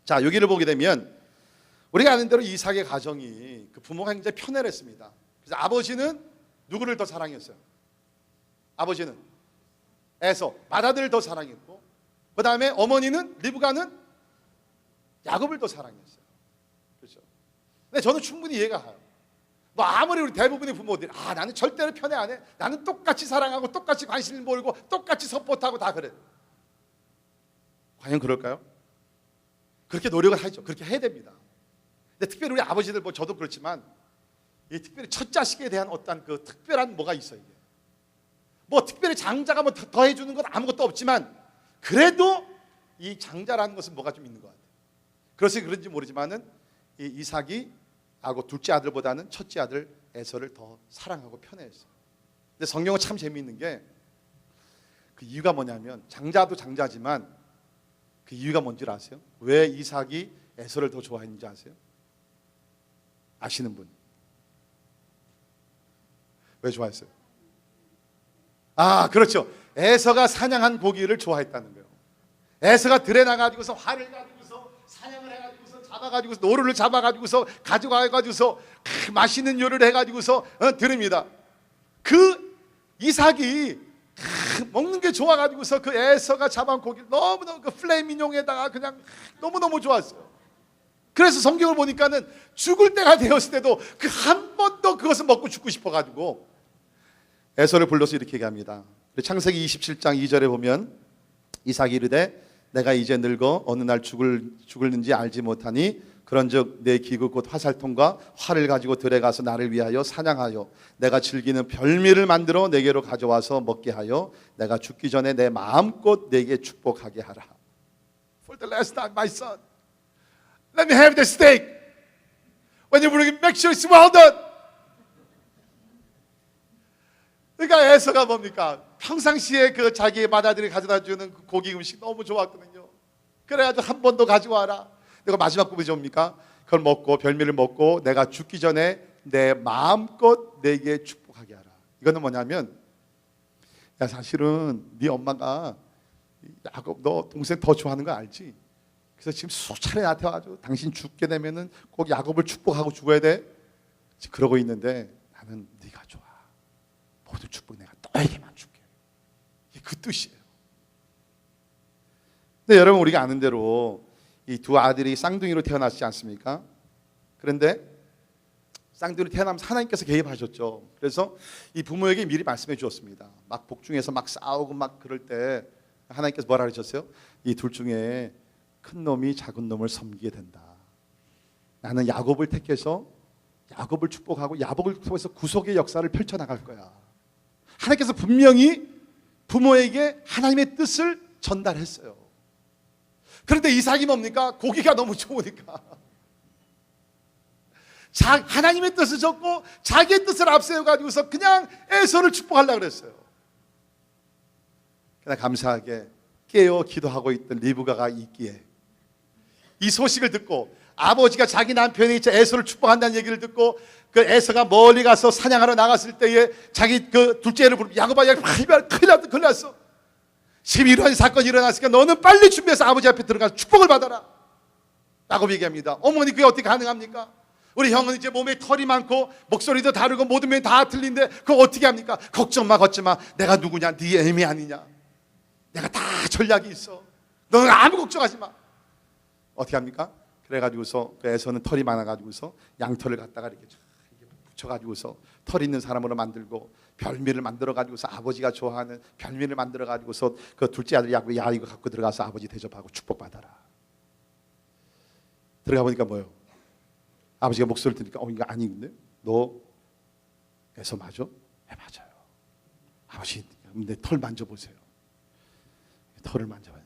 [SPEAKER 1] 자 여기를 보게 되면 우리가 아는 대로 이삭의 가정이 그 부모가 굉장히 편애했습니다. 그래서 아버지는 누구를 더 사랑했어요? 아버지는 에서 맏아들을 더 사랑했고, 그 다음에 어머니는 리브가는 야곱을 더 사랑했어요. 그렇죠? 근데 저는 충분히 이해가 가요. 뭐 아무리 우리 대부분의 부모들이 나는 절대로 편애 안 해. 나는 똑같이 사랑하고 똑같이 관심을 보이고 똑같이 서포트하고 다 그래. 과연 그럴까요? 그렇게 노력을 하죠. 그렇게 해야 됩니다. 근데 특별히 우리 아버지들 뭐 저도 그렇지만 이 특별히 첫 자식에 대한 어떤 그 특별한 뭐가 있어요. 이게. 뭐 특별히 장자가 뭐 더 해주는 건 아무것도 없지만 그래도 이 장자라는 것은 뭐가 좀 있는 것 같아요. 그래서 그런지 모르지만은 이 이삭이 하고 둘째 아들보다는 첫째 아들 에서를 더 사랑하고 편애했어요. 근데 성경은 참 재미있는 게 그 이유가 뭐냐면 장자도 장자지만 그 이유가 뭔지 아세요? 왜 이삭이 에서를 더 좋아했는지 아세요? 아시는 분? 왜 좋아했어요? 그렇죠. 에서가 사냥한 고기를 좋아했다는 거예요. 에서가 들에 나가지고서 활을 가지고서 사냥을 해가지고서 잡아가지고서 노루를 잡아가지고서 가져가가지고서 맛있는 요리를 해가지고서 드립니다. 그 이삭이 먹는 게 좋아가지고서 그 에서가 잡아온 고기를 너무너무 그 플레미뇽에다가 그냥 너무너무 좋았어요. 그래서 성경을 보니까는 죽을 때가 되었을 때도 그 한 번도 그것을 먹고 죽고 싶어가지고 에서를 불러서 이렇게 얘기합니다. 창세기 27장 2절에 보면 이삭이 이르되 내가 이제 늙어 어느 날 죽을는지 알지 못하니 그런즉 내 기구 곧 화살통과 활을 가지고 들에 가서 나를 위하여 사냥하여 내가 즐기는 별미를 만들어 내게로 가져와서 먹게 하여 내가 죽기 전에 내 마음껏 내게 축복하게 하라. For the last time, my son, let me have the steak. When you bring it, make sure it's well done. 그러니까 에서가 뭡니까? 평상시에 그 자기의 맏아들이 가져다 주는 그 고기 음식 너무 좋았거든요. 그래가지고 한 번 더 가져와라. 내가 마지막 부분이 뭡니까? 그걸 먹고 별미를 먹고 내가 죽기 전에 내 마음껏 내게 축복하게 하라. 이거는 뭐냐면, 야 사실은 네 엄마가 야곱 너 동생 더 좋아하는 거 알지? 그래서 지금 수차례 나한테 와가지고 당신 죽게 되면은 꼭 야곱을 축복하고 죽어야 돼. 지금 그러고 있는데 나는 네가 좋아. 모든 축복 내가 너에게만 줄게. 이게 그 뜻이에요. 근데 여러분 우리가 아는 대로 이 두 아들이 쌍둥이로 태어났지 않습니까? 그런데 쌍둥이로 태어나면서 하나님께서 개입하셨죠. 그래서 이 부모에게 미리 말씀해 주었습니다. 막 복중에서 막 싸우고 막 그럴 때 하나님께서 뭐라 그러셨어요? 이 둘 중에 큰 놈이 작은 놈을 섬기게 된다. 나는 야곱을 택해서 야곱을 축복하고 야곱을 통해서 구속의 역사를 펼쳐나갈 거야. 하나님께서 분명히 부모에게 하나님의 뜻을 전달했어요. 그런데 이삭이 뭡니까? 고기가 너무 좋으니까 하나님의 뜻을 적고 자기의 뜻을 앞세워가지고서 그냥 에서를 축복하려고 그랬어요. 그러나 감사하게 깨어 기도하고 있던 리브가가 있기에 이 소식을 듣고 아버지가 자기 남편이 에서를 축복한다는 얘기를 듣고 그 에서가 멀리 가서 사냥하러 나갔을 때에 자기 그 둘째를 부르고 야곱아 큰일 났어. 지금 이런 사건이 일어났으니까 너는 빨리 준비해서 아버지 앞에 들어가서 축복을 받아라 라고 얘기합니다. 어머니 그게 어떻게 가능합니까? 우리 형은 이제 몸에 털이 많고 목소리도 다르고 모든 면이 다 틀린데 그거 어떻게 합니까? 걱정 마 걷지 마. 내가 누구냐? 네 애미 아니냐? 내가 다 전략이 있어. 너는 아무 걱정하지 마. 어떻게 합니까? 그래가지고서 그 에서는 털이 많아가지고서 양털을 갖다가 이렇게 붙여가지고서 털 있는 사람으로 만들고 별미를 만들어가지고서 아버지가 좋아하는 별미를 만들어가지고서 그 둘째 아들 야곱이 야 이거 갖고 들어가서 아버지 대접하고 축복받아라. 들어가 보니까 뭐예요? 아버지가 목소리를 들으니까 이거 아니근데 너 에서 맞아? 네 맞아요. 아버지 내 털 만져보세요. 털을 만져봐요.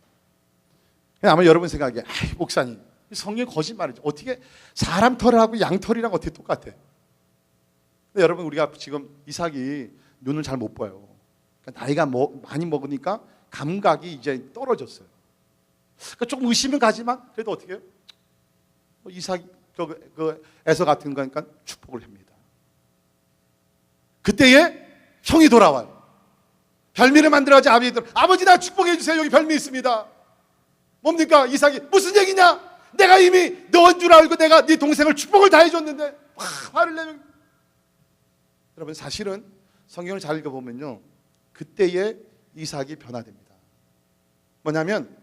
[SPEAKER 1] 아마 여러분 생각에 목사님 성경 거짓말이죠. 어떻게 사람 털하고 양 털이랑 어떻게 똑같아? 근데 여러분 우리가 지금 이삭이 눈을 잘 못 봐요. 그러니까 나이가 많이 먹으니까 감각이 이제 떨어졌어요. 그러니까 조금 의심은 가지만 그래도 어떻게 해요? 이삭이 그 에서 같은 거니까 축복을 합니다. 그때에 형이 돌아와요. 별미를 만들어가지고 아버지 나 축복해 주세요. 여기 별미 있습니다. 뭡니까? 이삭이 무슨 얘기냐? 내가 이미 너인 줄 알고 내가 네 동생을 축복을 다 해줬는데 화를 내면 여러분 사실은 성경을 잘 읽어보면요 그때의 이삭이 변화됩니다. 뭐냐면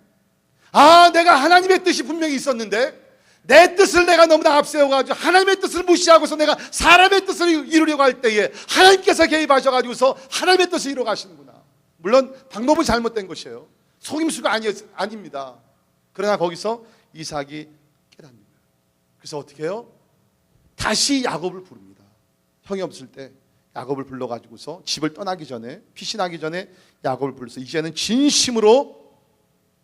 [SPEAKER 1] 내가 하나님의 뜻이 분명히 있었는데 내 뜻을 내가 너무나 앞세워가지고 하나님의 뜻을 무시하고서 내가 사람의 뜻을 이루려고 할 때에 하나님께서 개입하셔가지고서 하나님의 뜻을 이루어 가시는구나. 물론 방법은 잘못된 것이에요. 속임수가 아닙니다. 그러나 거기서 이삭이 깨닫는 거예요. 그래서 어떻게 해요? 다시 야곱을 부릅니다. 형이 없을 때 야곱을 불러가지고서 집을 떠나기 전에 피신하기 전에 야곱을 불러서 이제는 진심으로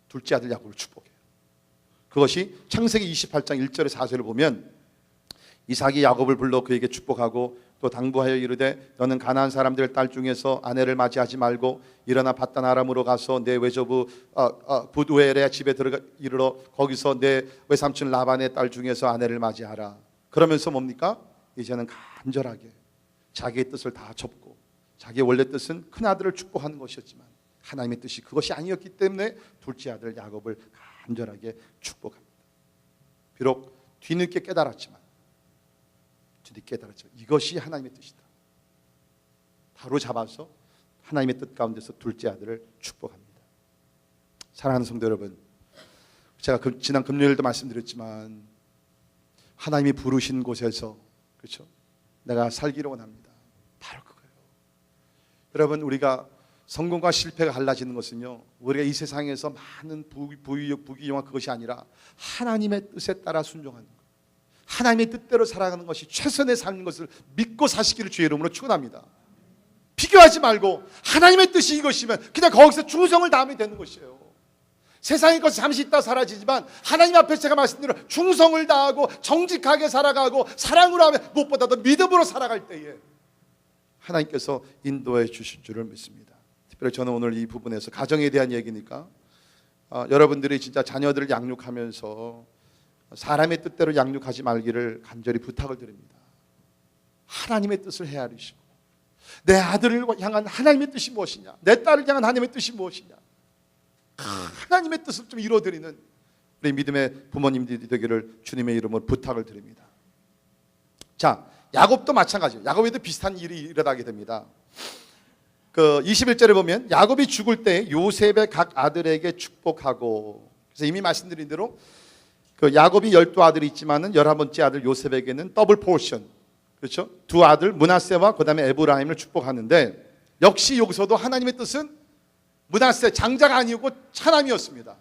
[SPEAKER 1] 둘째 아들 야곱을 축복해요. 그것이 창세기 28장 1절에 4절을 보면 이삭이 야곱을 불러 그에게 축복하고 또 당부하여 이르되 너는 가나안 사람들 딸 중에서 아내를 맞이하지 말고 일어나 밧단 아람으로 가서 내 외조부 부두엘의 집에 이르러 거기서 내 외삼촌 라반의 딸 중에서 아내를 맞이하라. 그러면서 뭡니까? 이제는 간절하게 자기의 뜻을 다 접고 자기의 원래 뜻은 큰아들을 축복하는 것이었지만 하나님의 뜻이 그것이 아니었기 때문에 둘째 아들 야곱을 간절하게 축복합니다. 비록 뒤늦게 깨달았지만 이것이 하나님의 뜻이다. 바로 잡아서 하나님의 뜻 가운데서 둘째 아들을 축복합니다. 사랑하는 성도 여러분, 제가 지난 금요일도 말씀드렸지만 하나님이 부르신 곳에서 그렇죠? 내가 살기로 원합니다. 바로 그거예요. 여러분 우리가 성공과 실패가 갈라지는 것은요 우리가 이 세상에서 많은 부유욕, 부귀영화 그것이 아니라 하나님의 뜻에 따라 순종하는 것, 하나님의 뜻대로 살아가는 것이 최선의 삶인 것을 믿고 사시기를 주의 이름으로 축원합니다. 비교하지 말고 하나님의 뜻이 이것이면 그냥 거기서 충성을 다하면 되는 것이에요. 세상의 것은 잠시 있다 사라지지만 하나님 앞에서 제가 말씀드린 충성을 다하고 정직하게 살아가고 사랑으로 하면 무엇보다도 믿음으로 살아갈 때에 하나님께서 인도해 주실 줄을 믿습니다. 특별히 저는 오늘 이 부분에서 가정에 대한 얘기니까 여러분들이 진짜 자녀들을 양육하면서 사람의 뜻대로 양육하지 말기를 간절히 부탁을 드립니다. 하나님의 뜻을 헤아리시고 내 아들을 향한 하나님의 뜻이 무엇이냐, 내 딸을 향한 하나님의 뜻이 무엇이냐, 하나님의 뜻을 좀 이루어드리는 우리 믿음의 부모님들이 되기를 주님의 이름으로 부탁을 드립니다. 자, 야곱도 마찬가지예요. 야곱에도 비슷한 일이 일어나게 됩니다. 그 21절에 보면 야곱이 죽을 때 요셉의 각 아들에게 축복하고, 그래서 이미 말씀드린 대로 그 야곱이 12아들이 있지만은 11번째 아들 요셉에게는 더블 포션, 그렇죠? 두 아들 므낫세와 그다음에 에브라임을 축복하는데, 역시 여기서도 하나님의 뜻은 므낫세 장자가 아니고 차남이었습니다.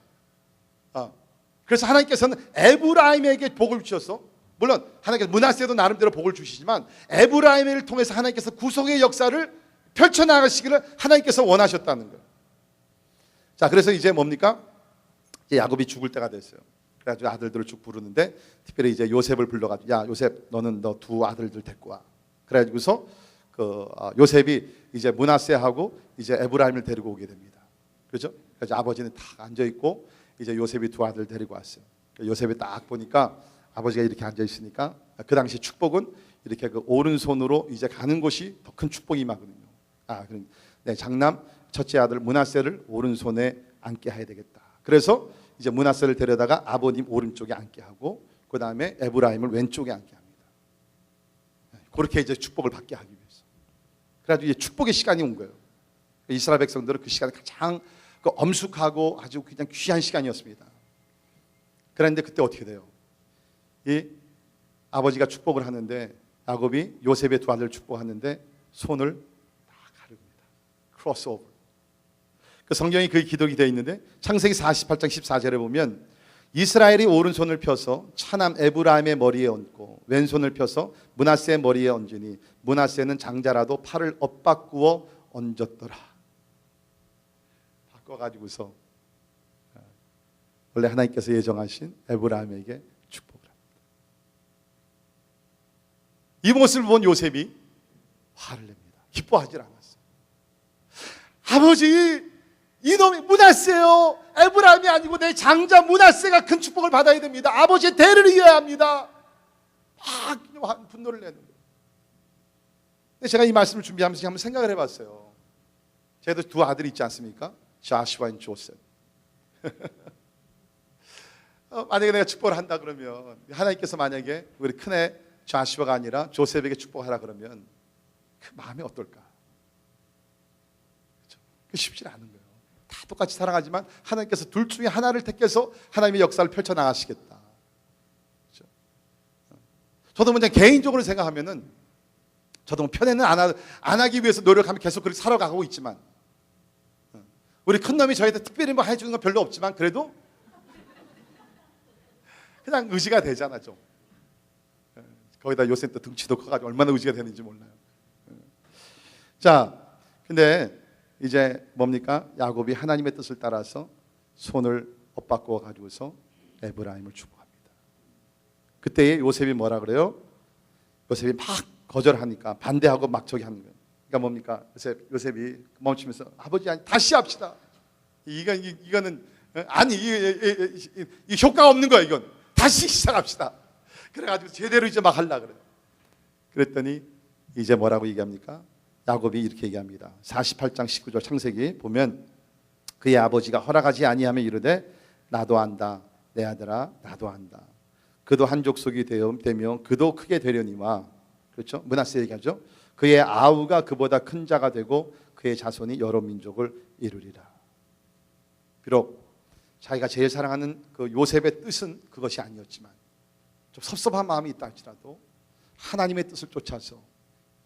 [SPEAKER 1] 그래서 하나님께서는 에브라임에게 복을 주셔서, 물론 하나님께서 므낫세도 나름대로 복을 주시지만 에브라임을 통해서 하나님께서 구속의 역사를 펼쳐나가시기를 하나님께서 원하셨다는 거예요. 자, 그래서 이제 뭡니까? 이제 야곱이 죽을 때가 됐어요. 그래가지고 아들들을 쭉 부르는데, 특별히 이제 요셉을 불러가지고, 야 요셉, 너는 너 두 아들들 데리고 와. 그래가지고서 요셉이 이제 므낫세하고 이제 에브라임을 데리고 오게 됩니다. 그렇죠? 그래서 아버지는 딱 앉아 있고 이제 요셉이 두 아들 데리고 왔어요. 요셉이 딱 보니까 아버지가 이렇게 앉아 있으니까, 그 당시 축복은 이렇게 그 오른손으로 이제 가는 곳이 더 큰 축복이 임하거든요. 그럼 내 장남 첫째 아들 므낫세를 오른손에 앉게 해야 되겠다. 그래서 이제 므낫세를 데려다가 아버님 오른쪽에 앉게 하고, 그 다음에 에브라임을 왼쪽에 앉게 합니다. 그렇게 이제 축복을 받게 하기 위해서. 그래가지고 이제 축복의 시간이 온 거예요. 이스라엘 백성들은 그 시간이 가장 엄숙하고 아주 그냥 귀한 시간이었습니다. 그런데 그때 어떻게 돼요? 이 아버지가 축복을 하는데, 야곱이 요셉의 두 아들을 축복하는데 손을 다 가릅니다. 크로스오버. 그 성경이 그 기록이 되어 있는데, 창세기 48장 14절에 보면 이스라엘이 오른손을 펴서 차남 에브라임의 머리에 얹고 왼손을 펴서 므낫세의 머리에 얹으니 므낫세는 장자라도 팔을 엇바꾸어 얹었더라. 바꿔가지고서 원래 하나님께서 예정하신 에브라임에게 축복을 합니다. 이 모습을 본 요셉이 화를 냅니다. 기뻐하지 않았어요. 아버지, 이놈이 므낫세요. 에브라임이 아니고 내 장자 므낫세가 큰 축복을 받아야 됩니다. 아버지의 대를 이어야 합니다. 막 분노를 내는 거예요. 근데 제가 이 말씀을 준비하면서 한번 생각을 해봤어요. 제도 두 아들이 있지 않습니까? 자슈아와 조셉. 만약에 내가 축복을 한다 그러면, 하나님께서 만약에 우리 큰애 자슈아가 아니라 조셉에게 축복하라 그러면 그 마음이 어떨까? 그렇죠? 쉽지 않은 거예요. 다 똑같이 사랑하지만 하나님께서 둘 중에 하나를 택해서 하나님의 역사를 펼쳐나가시겠다. 그렇죠? 저도 먼저 개인적으로 생각하면은, 저도 편애는 안 하기 위해서 노력하면 계속 그렇게 살아가고 있지만, 우리 큰놈이 저희한테 특별히 뭐 해주는 건 별로 없지만 그래도 그냥 의지가 되잖아 좀. 거기다 요새 또 등치도 커가지고 얼마나 의지가 되는지 몰라요. 자, 근데 이제 뭡니까? 야곱이 하나님의 뜻을 따라서 손을 엇바꾸어 가지고서 에브라임을 축복합니다. 그때 요셉이 뭐라 그래요? 요셉이 막 거절하니까, 반대하고 막 저기 하는 거예요. 그러니까 뭡니까? 요셉이 멈추면서, 아버지, 아니, 다시 합시다. 이거는 아니, 이 효과가 없는 거야. 이건 다시 시작합시다. 그래가지고 제대로 이제 막 하려 그래요. 그랬더니 이제 뭐라고 얘기합니까? 야곱이 이렇게 얘기합니다. 48장 19절 창세기 보면, 그의 아버지가 허락하지 아니하며 이르되 나도 안다. 내 아들아, 나도 안다. 그도 한 족속이 되며 그도 크게 되려니와. 그렇죠? 므낫세 얘기하죠. 그의 아우가 그보다 큰 자가 되고 그의 자손이 여러 민족을 이루리라. 비록 자기가 제일 사랑하는 그 요셉의 뜻은 그것이 아니었지만, 좀 섭섭한 마음이 있다 할지라도 하나님의 뜻을 쫓아서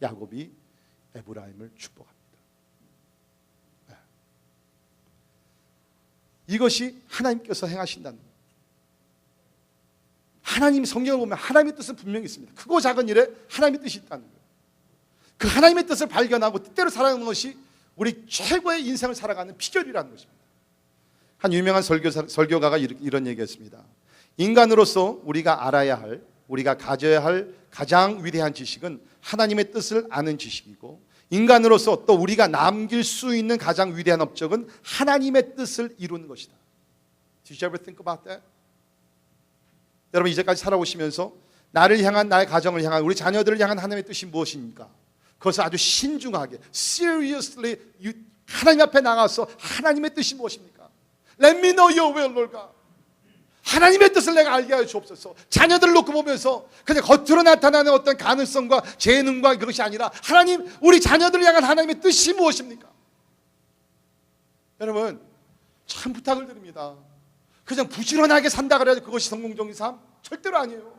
[SPEAKER 1] 야곱이 에브라임을 축복합니다. 이것이 하나님께서 행하신다는 거예요. 하나님 성경을 보면 하나님의 뜻은 분명히 있습니다. 크고 작은 일에 하나님의 뜻이 있다는 거예요. 그 하나님의 뜻을 발견하고 뜻대로 살아가는 것이 우리 최고의 인생을 살아가는 비결이라는 것입니다. 한 유명한 설교가가 이런 얘기했습니다. 인간으로서 우리가 알아야 할, 우리가 가져야 할 가장 위대한 지식은 하나님의 뜻을 아는 지식이고, 인간으로서 또 우리가 남길 수 있는 가장 위대한 업적은 하나님의 뜻을 이루는 것이다. Did you ever think about that? 여러분 이제까지 살아오시면서 나를 향한, 나의 가정을 향한, 우리 자녀들을 향한 하나님의 뜻이 무엇입니까? 그것을 아주 신중하게 seriously 하나님 앞에 나가서 하나님의 뜻이 무엇입니까? Let me know your will, Lord God. 하나님의 뜻을 내가 알게 하여 주옵소서. 자녀들을 놓고 보면서 그냥 겉으로 나타나는 어떤 가능성과 재능과 그것이 아니라 하나님, 우리 자녀들을 향한 하나님의 뜻이 무엇입니까? 여러분 참 부탁을 드립니다. 그냥 부지런하게 산다 그래야 그것이 성공적인 삶? 절대로 아니에요.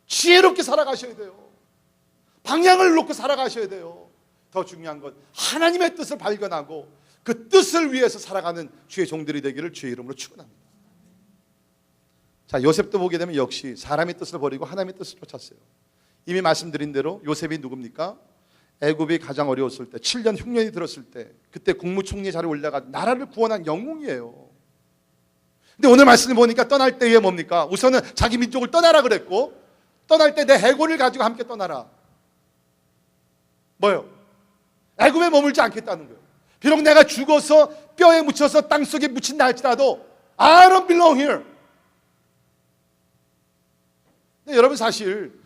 [SPEAKER 1] 지혜롭게 살아가셔야 돼요. 방향을 놓고 살아가셔야 돼요. 더 중요한 건 하나님의 뜻을 발견하고 그 뜻을 위해서 살아가는 주의 종들이 되기를 주의 이름으로 축원합니다. 자, 요셉도 보게 되면 역시 사람의 뜻을 버리고 하나님의 뜻을 쫓았어요. 이미 말씀드린 대로 요셉이 누굽니까? 애굽이 가장 어려웠을 때 7년 흉년이 들었을 때 그때 국무총리 자리에 올라가 나라를 구원한 영웅이에요. 근데 오늘 말씀을 보니까 떠날 때에 뭡니까? 우선은 자기 민족을 떠나라 그랬고, 떠날 때 내 해골을 가지고 함께 떠나라. 뭐요? 애굽에 머물지 않겠다는 거예요. 비록 내가 죽어서 뼈에 묻혀서 땅속에 묻힌다 할지라도 I don't belong here. 근데 여러분 사실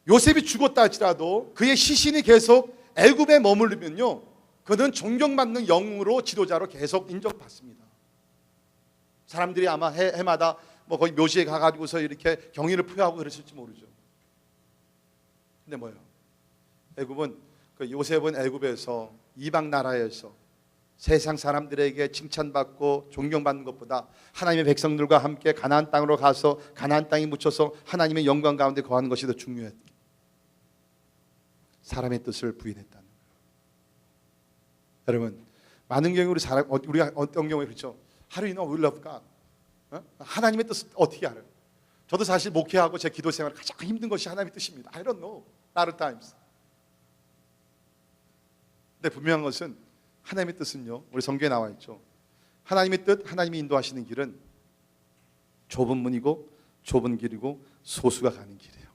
[SPEAKER 1] 요셉이 죽었다 할지라도 그의 시신이 계속 애굽에 머무르면요, 그는 존경받는 영웅으로 지도자로 계속 인정받습니다. 사람들이 아마 해마다 뭐 거기 묘지에 가가지고서 이렇게 경의를 표하고 그랬을지 모르죠. 근데 뭐예요? 애굽은 그 요셉은 애굽에서 이방 나라에서 세상 사람들에게 칭찬받고 존경받는 것보다 하나님의 백성들과 함께 가나안 땅으로 가서 가나안 땅에 묻혀서 하나님의 영광 가운데 거하는 것이 더 중요했다. 사람의 뜻을 부인했다는 거예요. 여러분 많은 경우 우리가 어떤 경우에 그렇죠? How do you know we love God? 하나님의 뜻을 어떻게 알아요? 저도 사실 목회하고 제 기도 생활 가장 힘든 것이 하나님의 뜻입니다. I don't know. lot of times. 근데 분명한 것은 하나님의 뜻은요, 우리 성경에 나와 있죠. 하나님의 뜻, 하나님이 인도하시는 길은 좁은 문이고 좁은 길이고 소수가 가는 길이에요.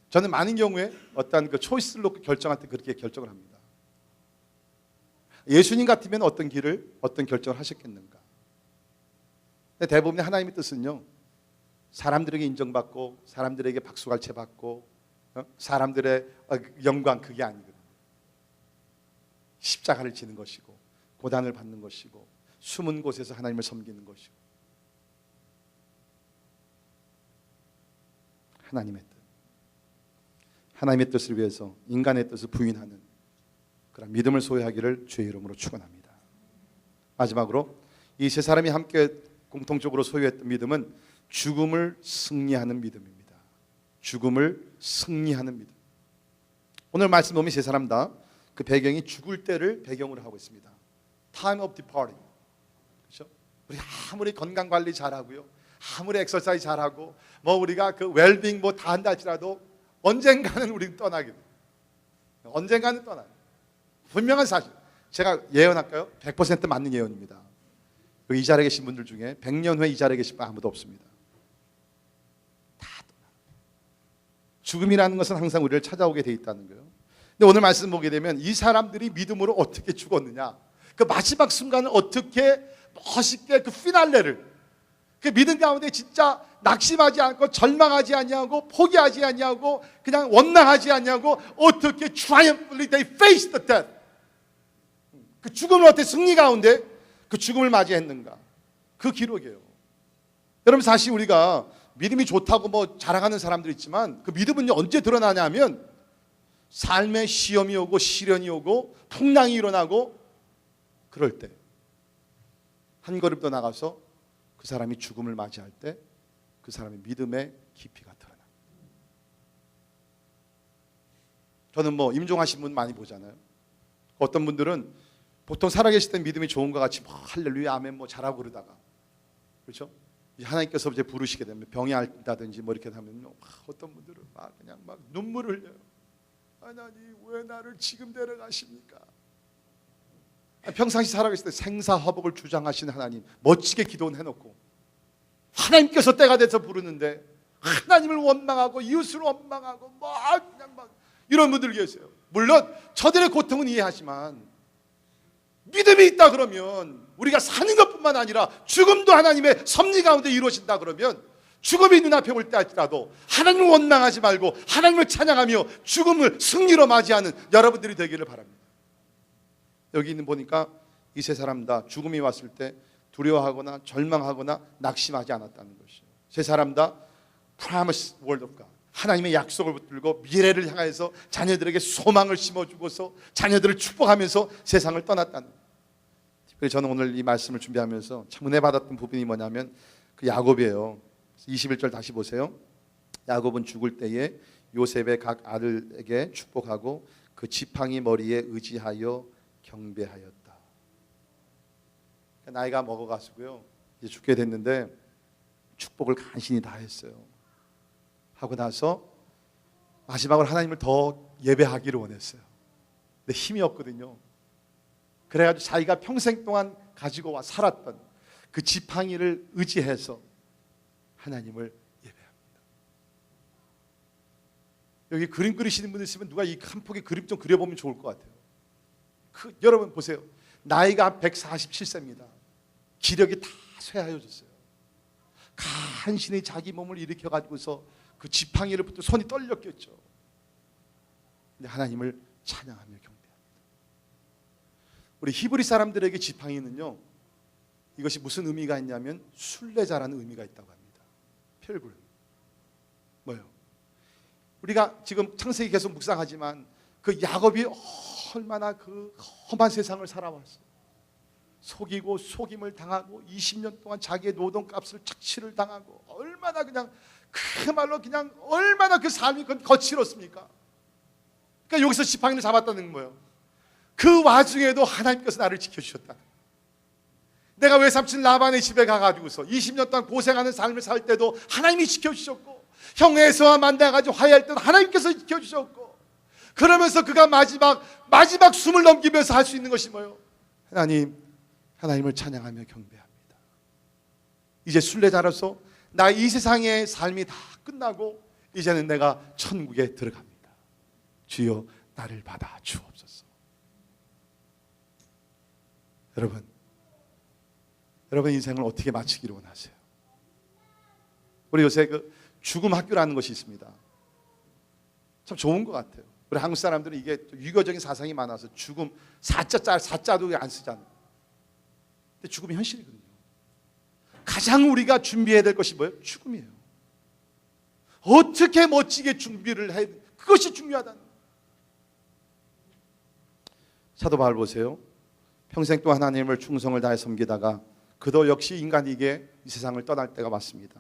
[SPEAKER 1] 저는 많은 경우에 어떤 그 초이스를 놓고 결정할 때 그렇게 결정을 합니다. 예수님 같으면 어떤 결정을 하셨겠는가? 근데 대부분의 하나님의 뜻은요, 사람들에게 인정받고 사람들에게 박수갈채 받고 사람들의 영광, 그게 아니거든요. 십자가를 지는 것이고 고단을 받는 것이고 숨은 곳에서 하나님을 섬기는 것이고 하나님의 뜻, 하나님의 뜻을 위해서 인간의 뜻을 부인하는 그런 믿음을 소유하기를 주의 이름으로 축원합니다. 마지막으로 이 세 사람이 함께 공통적으로 소유했던 믿음은 죽음을 승리하는 믿음입니다. 죽음을 승리하는 믿음. 오늘 말씀 보면 세 사람 다 그 배경이 죽을 때를 배경으로 하고 있습니다. Time of departing. 그렇죠? 우리 아무리 건강 관리 잘하고요, 아무리 엑서사이즈 잘하고, 뭐 우리가 그 웰빙 뭐 다 한다 할지라도 언젠가는 우리는 떠나게 돼요. 언젠가는 떠나요. 분명한 사실. 제가 예언할까요? 100% 맞는 예언입니다. 여기 이 자리에 계신 분들 중에 100년 후에 이 자리에 계신 분 아무도 없습니다. 다 떠나. 죽음이라는 것은 항상 우리를 찾아오게 돼 있다는 거예요. 근데 오늘 말씀 보게 되면 이 사람들이 믿음으로 어떻게 죽었느냐, 그 마지막 순간을 어떻게 멋있게 그 피날레를, 그 믿음 가운데 진짜 낙심하지 않고 절망하지 않냐고 포기하지 않냐고 그냥 원망하지 않냐고 어떻게 triumphantly they faced the death, 그 죽음을 어떻게 승리 가운데 그 죽음을 맞이했는가, 그 기록이에요. 여러분 사실 우리가 믿음이 좋다고 뭐 자랑하는 사람들 있지만 그 믿음은 언제 드러나냐면 삶에 시험이 오고 시련이 오고 풍랑이 일어나고 그럴 때 한 걸음 더 나가서 그 사람이 죽음을 맞이할 때 그 사람의 믿음의 깊이가 드러납니다. 저는 뭐 임종하신 분 많이 보잖아요. 어떤 분들은 보통 살아계실 때 믿음이 좋은 것 같이 뭐 할렐루야 아멘 뭐 잘하고 그러다가, 그렇죠? 하나님께서 이제 부르시게 되면 병이 앓다든지 뭐 이렇게 하면 어떤 분들은 막 그냥 막 눈물을 흘려요. 하나님 왜 나를 지금 데려가십니까? 평상시 살아계실 때 생사화복을 주장하신 하나님 멋지게 기도는 해놓고 하나님께서 때가 돼서 부르는데 하나님을 원망하고 이웃을 원망하고 그냥 이런 분들 계세요. 물론 저들의 고통은 이해하지만 믿음이 있다 그러면 우리가 사는 것뿐만 아니라 죽음도 하나님의 섭리 가운데 이루어진다 그러면 죽음이 눈앞에 올 때 할지라도 하나님을 원망하지 말고 하나님을 찬양하며 죽음을 승리로 맞이하는 여러분들이 되기를 바랍니다. 여기 있는 보니까 이 세 사람 다 죽음이 왔을 때 두려워하거나 절망하거나 낙심하지 않았다는 것이에요. 세 사람 다 promise word of God, 하나님의 약속을 붙들고 미래를 향해서 자녀들에게 소망을 심어주고서 자녀들을 축복하면서 세상을 떠났다는 거예요. 특별히 저는 오늘 이 말씀을 준비하면서 참 은혜 받았던 부분이 뭐냐면 그 야곱이에요. 21절 다시 보세요. 야곱은 죽을 때에 요셉의 각 아들에게 축복하고 그 지팡이 머리에 의지하여 경배하였다. 나이가 먹어가지고요, 이제 죽게 됐는데 축복을 간신히 다 했어요. 하고 나서 마지막으로 하나님을 더 예배하기를 원했어요. 근데 힘이 없거든요. 그래가지고 자기가 평생 동안 가지고 살았던 그 지팡이를 의지해서 하나님을 예배합니다. 여기 그림 그리시는 분들 있으면 누가 이 한 폭의 그림 좀 그려보면 좋을 것 같아요. 여러분 보세요. 나이가 147세입니다. 기력이 다 쇠하여졌어요. 간신히 자기 몸을 일으켜가지고서 그 지팡이를 붙들고 손이 떨렸겠죠. 근데 하나님을 찬양하며 경배합니다. 우리 히브리 사람들에게 지팡이는요, 이것이 무슨 의미가 있냐면 순례자라는 의미가 있다고 합니다. 필그림. 뭐예요? 우리가 지금 창세기 계속 묵상하지만 그 야곱이 얼마나 그 험한 세상을 살아왔어요. 속이고 속임을 당하고 20년 동안 자기의 노동값을 착취를 당하고 얼마나 그냥 그야말로 그냥 얼마나 그 삶이 거칠었습니까? 그러니까 여기서 지팡이를 잡았다는 거예요. 그 와중에도 하나님께서 나를 지켜주셨다. 내가 외삼촌 라반의 집에 가가지고서 20년 동안 고생하는 삶을 살 때도 하나님이 지켜주셨고, 형 에서와 만나가지고 화해할 때도 하나님께서 지켜주셨고, 그러면서 그가 마지막 숨을 넘기면서 할 수 있는 것이 뭐예요? 하나님을 찬양하며 경배합니다. 이제 순례자로서 나 이 세상의 삶이 다 끝나고 이제는 내가 천국에 들어갑니다. 주여 나를 받아 주옵소서. 여러분 인생을 어떻게 마치기를 원하세요? 우리 요새 그 죽음 학교라는 것이 있습니다. 참 좋은 것 같아요. 우리 한국 사람들은 이게 유교적인 사상이 많아서 죽음 사자도 안 쓰잖아요. 근데 죽음이 현실이거든요. 가장 우리가 준비해야 될 것이 뭐예요? 죽음이에요. 어떻게 멋지게 준비를 해야 돼? 그것이 중요하다는 거예요. 사도 바울 보세요. 평생 동안 하나님을 충성을 다해 섬기다가 그도 역시 인간이게 이 세상을 떠날 때가 왔습니다.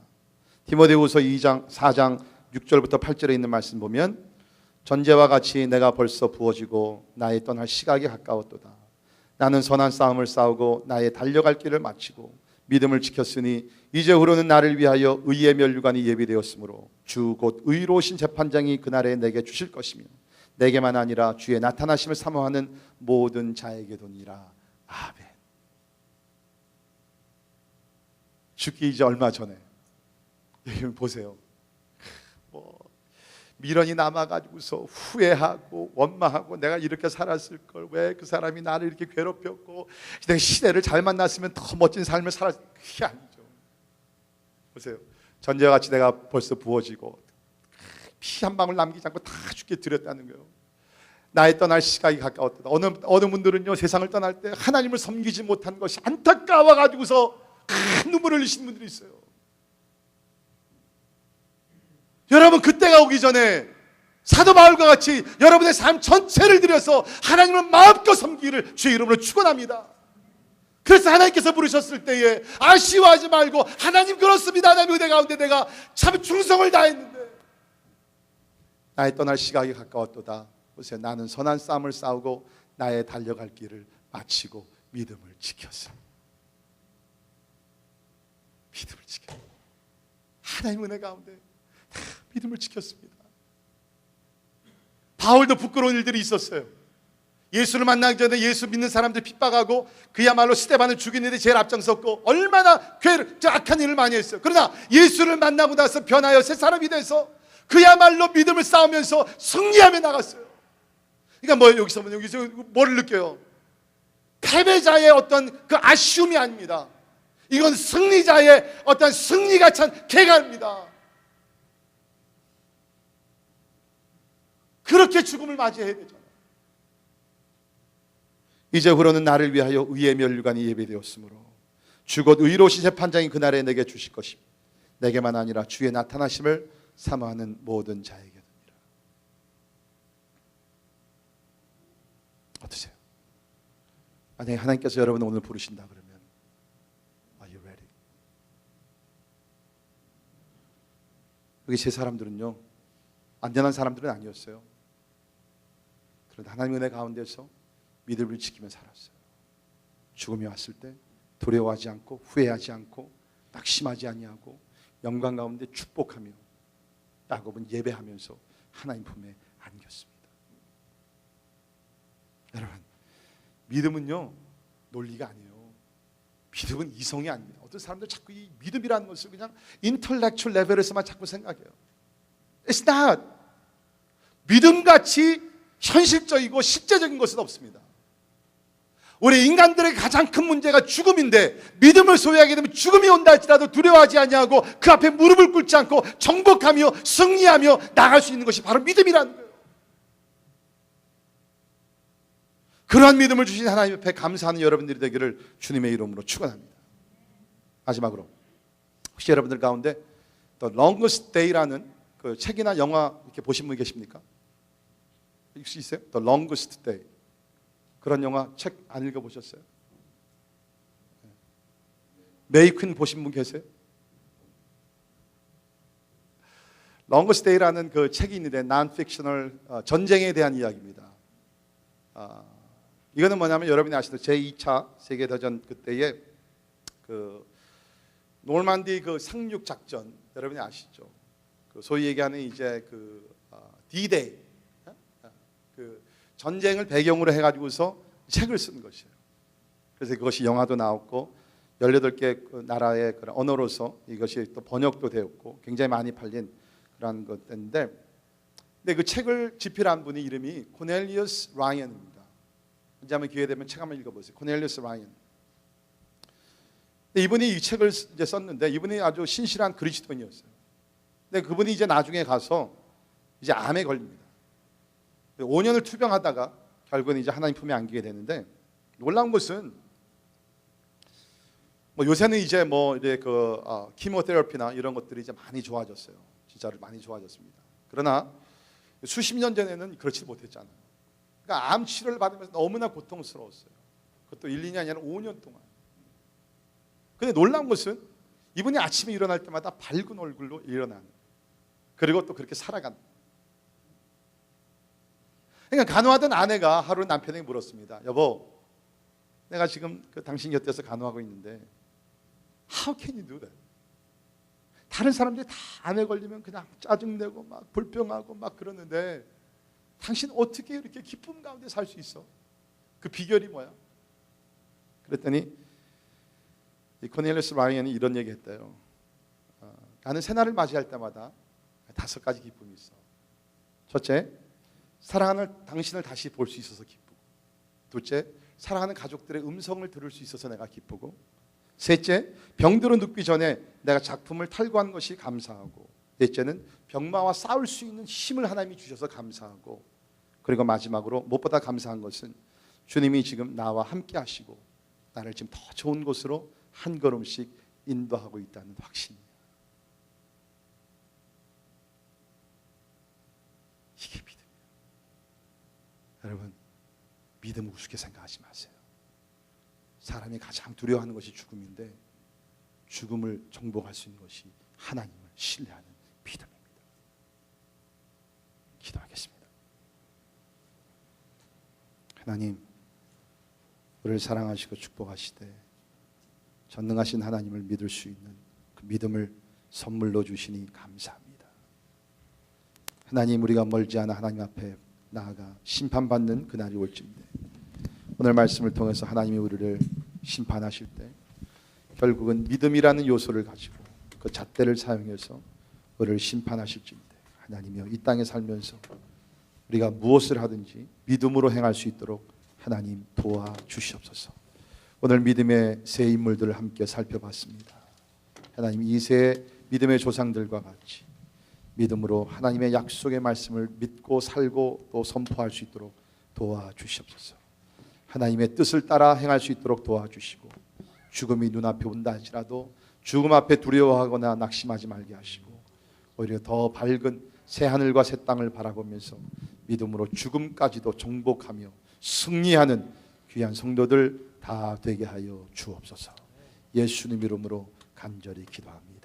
[SPEAKER 1] 디모데후서 4장 6절부터 8절에 있는 말씀 보면, 전제와 같이 내가 벌써 부어지고 나의 떠날 시각이 가까웠도다. 나는 선한 싸움을 싸우고 나의 달려갈 길을 마치고 믿음을 지켰으니 이제후로는 나를 위하여 의의 면류관이 예비되었으므로 주 곧 의로우신 재판장이 그날에 내게 주실 것이며 내게만 아니라 주의 나타나심을 사모하는 모든 자에게도니라. 아멘. 죽기 이제 얼마 전에 여기 보세요. 미련이 남아가지고서 후회하고 원망하고 내가 이렇게 살았을 걸, 왜 그 사람이 나를 이렇게 괴롭혔고, 내가 시대를 잘 만났으면 더 멋진 삶을 살았을, 그게 아니죠. 보세요. 전제와 같이 내가 벌써 부어지고 피 한 방울 남기지 않고 다 죽게 드렸다는 거예요. 나의 떠날 시각이 가까웠다. 어느 분들은요, 세상을 떠날 때 하나님을 섬기지 못한 것이 안타까워가지고서 큰 눈물을 흘리시는 분들이 있어요. 여러분, 그때가 오기 전에 사도 바울과 같이 여러분의 삶 전체를 들여서 하나님을 마음껏 섬기기를 주의 이름으로 축원합니다. 그래서 하나님께서 부르셨을 때에 아쉬워하지 말고, 하나님 그렇습니다, 하나님 은혜 가운데 내가 참 충성을 다했는데 나의 떠날 시각이 가까웠도다. 보세요. 나는 선한 싸움을 싸우고 나의 달려갈 길을 마치고 믿음을 지켰어. 믿음을 지켰어. 하나님 은혜 가운데 믿음을 지켰습니다. 바울도 부끄러운 일들이 있었어요. 예수를 만나기 전에 예수 믿는 사람들 핍박하고 그야말로 스데반을 죽이는 일에 제일 앞장섰고 얼마나 악한 일을 많이 했어요. 그러나 예수를 만나고 나서 변하여 새 사람이 돼서 그야말로 믿음을 싸우면서 승리하며 나갔어요. 그러니까 여기서 뭐를 느껴요? 패배자의 어떤 그 아쉬움이 아닙니다. 이건 승리자의 어떤 승리가 찬 개가입니다. 그렇게 죽음을 맞이해야 되잖아요. 이제후로는 나를 위하여 의의 면류관이 예배되었으므로 주곧 의로우신 재판장이 그날에 내게 주실 것이며 내게만 아니라 주의 나타나심을 사모하는 모든 자에게 됩니다. 어떠세요? 만약에 하나님께서 여러분을 오늘 부르신다 그러면 Are you ready? 여기 세 사람들은요, 안전한 사람들은 아니었어요. 그런데 하나님의 은혜 가운데서 믿음을 지키며 살았어요. 죽음이 왔을 때 두려워하지 않고 후회하지 않고 낙심하지 아니하고 영광 가운데 축복하며 야곱은 예배하면서 하나님 품에 안겼습니다. 여러분, 믿음은요 논리가 아니에요. 믿음은 이성이 아닙니다. 어떤 사람들 자꾸 이 믿음이라는 것을 그냥 인텔렉츄얼 레벨에서만 자꾸 생각해요. It's not. 믿음같이 현실적이고 실제적인 것은 없습니다. 우리 인간들의 가장 큰 문제가 죽음인데, 믿음을 소유하게 되면 죽음이 온다 할지라도 두려워하지 아니하고 그 앞에 무릎을 꿇지 않고 정복하며 승리하며 나갈 수 있는 것이 바로 믿음이라는 거예요. 그러한 믿음을 주신 하나님 앞에 감사하는 여러분들이 되기를 주님의 이름으로 축원합니다. 마지막으로, 혹시 여러분들 가운데 The Longest Day라는 그 책이나 영화 이렇게 보신 분 계십니까? 혹시 있어요? The Longest Day. 그런 영화 책 안 읽어보셨어요? 메이큰 보신 분 계세요? Longest Day라는 그 책이 있는데 non-fictional 전쟁에 대한 이야기입니다. 이거는 뭐냐면 여러분이 아시는 제2차 세계대전 그때에 그 노르만디 그 상륙 작전 여러분이 아시죠? 그 소위 얘기하는 이제 그 D-Day 그 전쟁을 배경으로 해가지고서 책을 쓴 것이에요. 그래서 그것이 영화도 나왔고 18개 나라의 그런 언어로서 이것이 또 번역도 되었고 굉장히 많이 팔린 그런 것인데, 근데 그 책을 집필한 분이 이름이 코넬리우스 라이언입니다. 언제 한번 기회 되면 책 한번 읽어보세요. 코넬리우스 라이언. 이분이 이 책을 이제 썼는데 이분이 아주 신실한 그리스도인이었어요. 근데 그분이 이제 나중에 가서 이제 암에 걸립니다. 5년을 투병하다가 결국은 이제 하나님 품에 안기게 되는데, 놀라운 것은 뭐 요새는 이제 뭐 이제 그 키모테라피나 이런 것들이 이제 많이 좋아졌어요. 진짜로 많이 좋아졌습니다. 그러나 수십 년 전에는 그렇지 못했잖아요. 그러니까 암 치료를 받으면서 너무나 고통스러웠어요. 그것도 1, 2년이 아니라 5년 동안. 근데 놀라운 것은 이분이 아침에 일어날 때마다 밝은 얼굴로 일어나는, 그리고 또 그렇게 살아간다. 그러니까 간호하던 아내가 하루 남편에게 물었습니다. 여보, 내가 지금 그 당신 곁에서 간호하고 있는데 How can you do that? 다른 사람들이 다 암에 걸리면 그냥 짜증내고 막 불평하고 막 그러는데 당신 어떻게 이렇게 기쁨 가운데 살 수 있어? 그 비결이 뭐야? 그랬더니 이 코넬리우스 라이언이 이런 얘기 했대요. 나는 새날을 맞이할 때마다 5가지 기쁨이 있어. 첫째, 사랑하는 당신을 다시 볼 수 있어서 기쁘고, 둘째, 사랑하는 가족들의 음성을 들을 수 있어서 내가 기쁘고, 셋째, 병들어 눕기 전에 내가 작품을 탈구한 것이 감사하고, 넷째는 병마와 싸울 수 있는 힘을 하나님이 주셔서 감사하고, 그리고 마지막으로 무엇보다 감사한 것은 주님이 지금 나와 함께 하시고 나를 지금 더 좋은 곳으로 한 걸음씩 인도하고 있다는 확신이에요. 이게 믿음이에요. 여러분, 믿음을 우습게 생각하지 마세요. 사람이 가장 두려워하는 것이 죽음인데 죽음을 정복할 수 있는 것이 하나님을 신뢰하는 믿음입니다. 기도하겠습니다. 하나님, 우리를 사랑하시고 축복하시되 전능하신 하나님을 믿을 수 있는 그 믿음을 선물로 주시니 감사합니다. 하나님, 우리가 멀지 않아 하나님 앞에 나아가 심판받는 그날이 올지인데, 오늘 말씀을 통해서 하나님이 우리를 심판하실 때 결국은 믿음이라는 요소를 가지고 그 잣대를 사용해서 우리를 심판하실지인데, 하나님이여, 이 땅에 살면서 우리가 무엇을 하든지 믿음으로 행할 수 있도록 하나님 도와주시옵소서. 오늘 믿음의 새 인물들을 함께 살펴봤습니다. 하나님, 이 세 믿음의 조상들과 같이 믿음으로 하나님의 약속의 말씀을 믿고 살고 또 선포할 수 있도록 도와주시옵소서. 하나님의 뜻을 따라 행할 수 있도록 도와주시고, 죽음이 눈앞에 온다 할지라도 죽음 앞에 두려워하거나 낙심하지 말게 하시고, 오히려 더 밝은 새 하늘과 새 땅을 바라보면서 믿음으로 죽음까지도 정복하며 승리하는 귀한 성도들 다 되게 하여 주옵소서. 예수님 이름으로 간절히 기도합니다.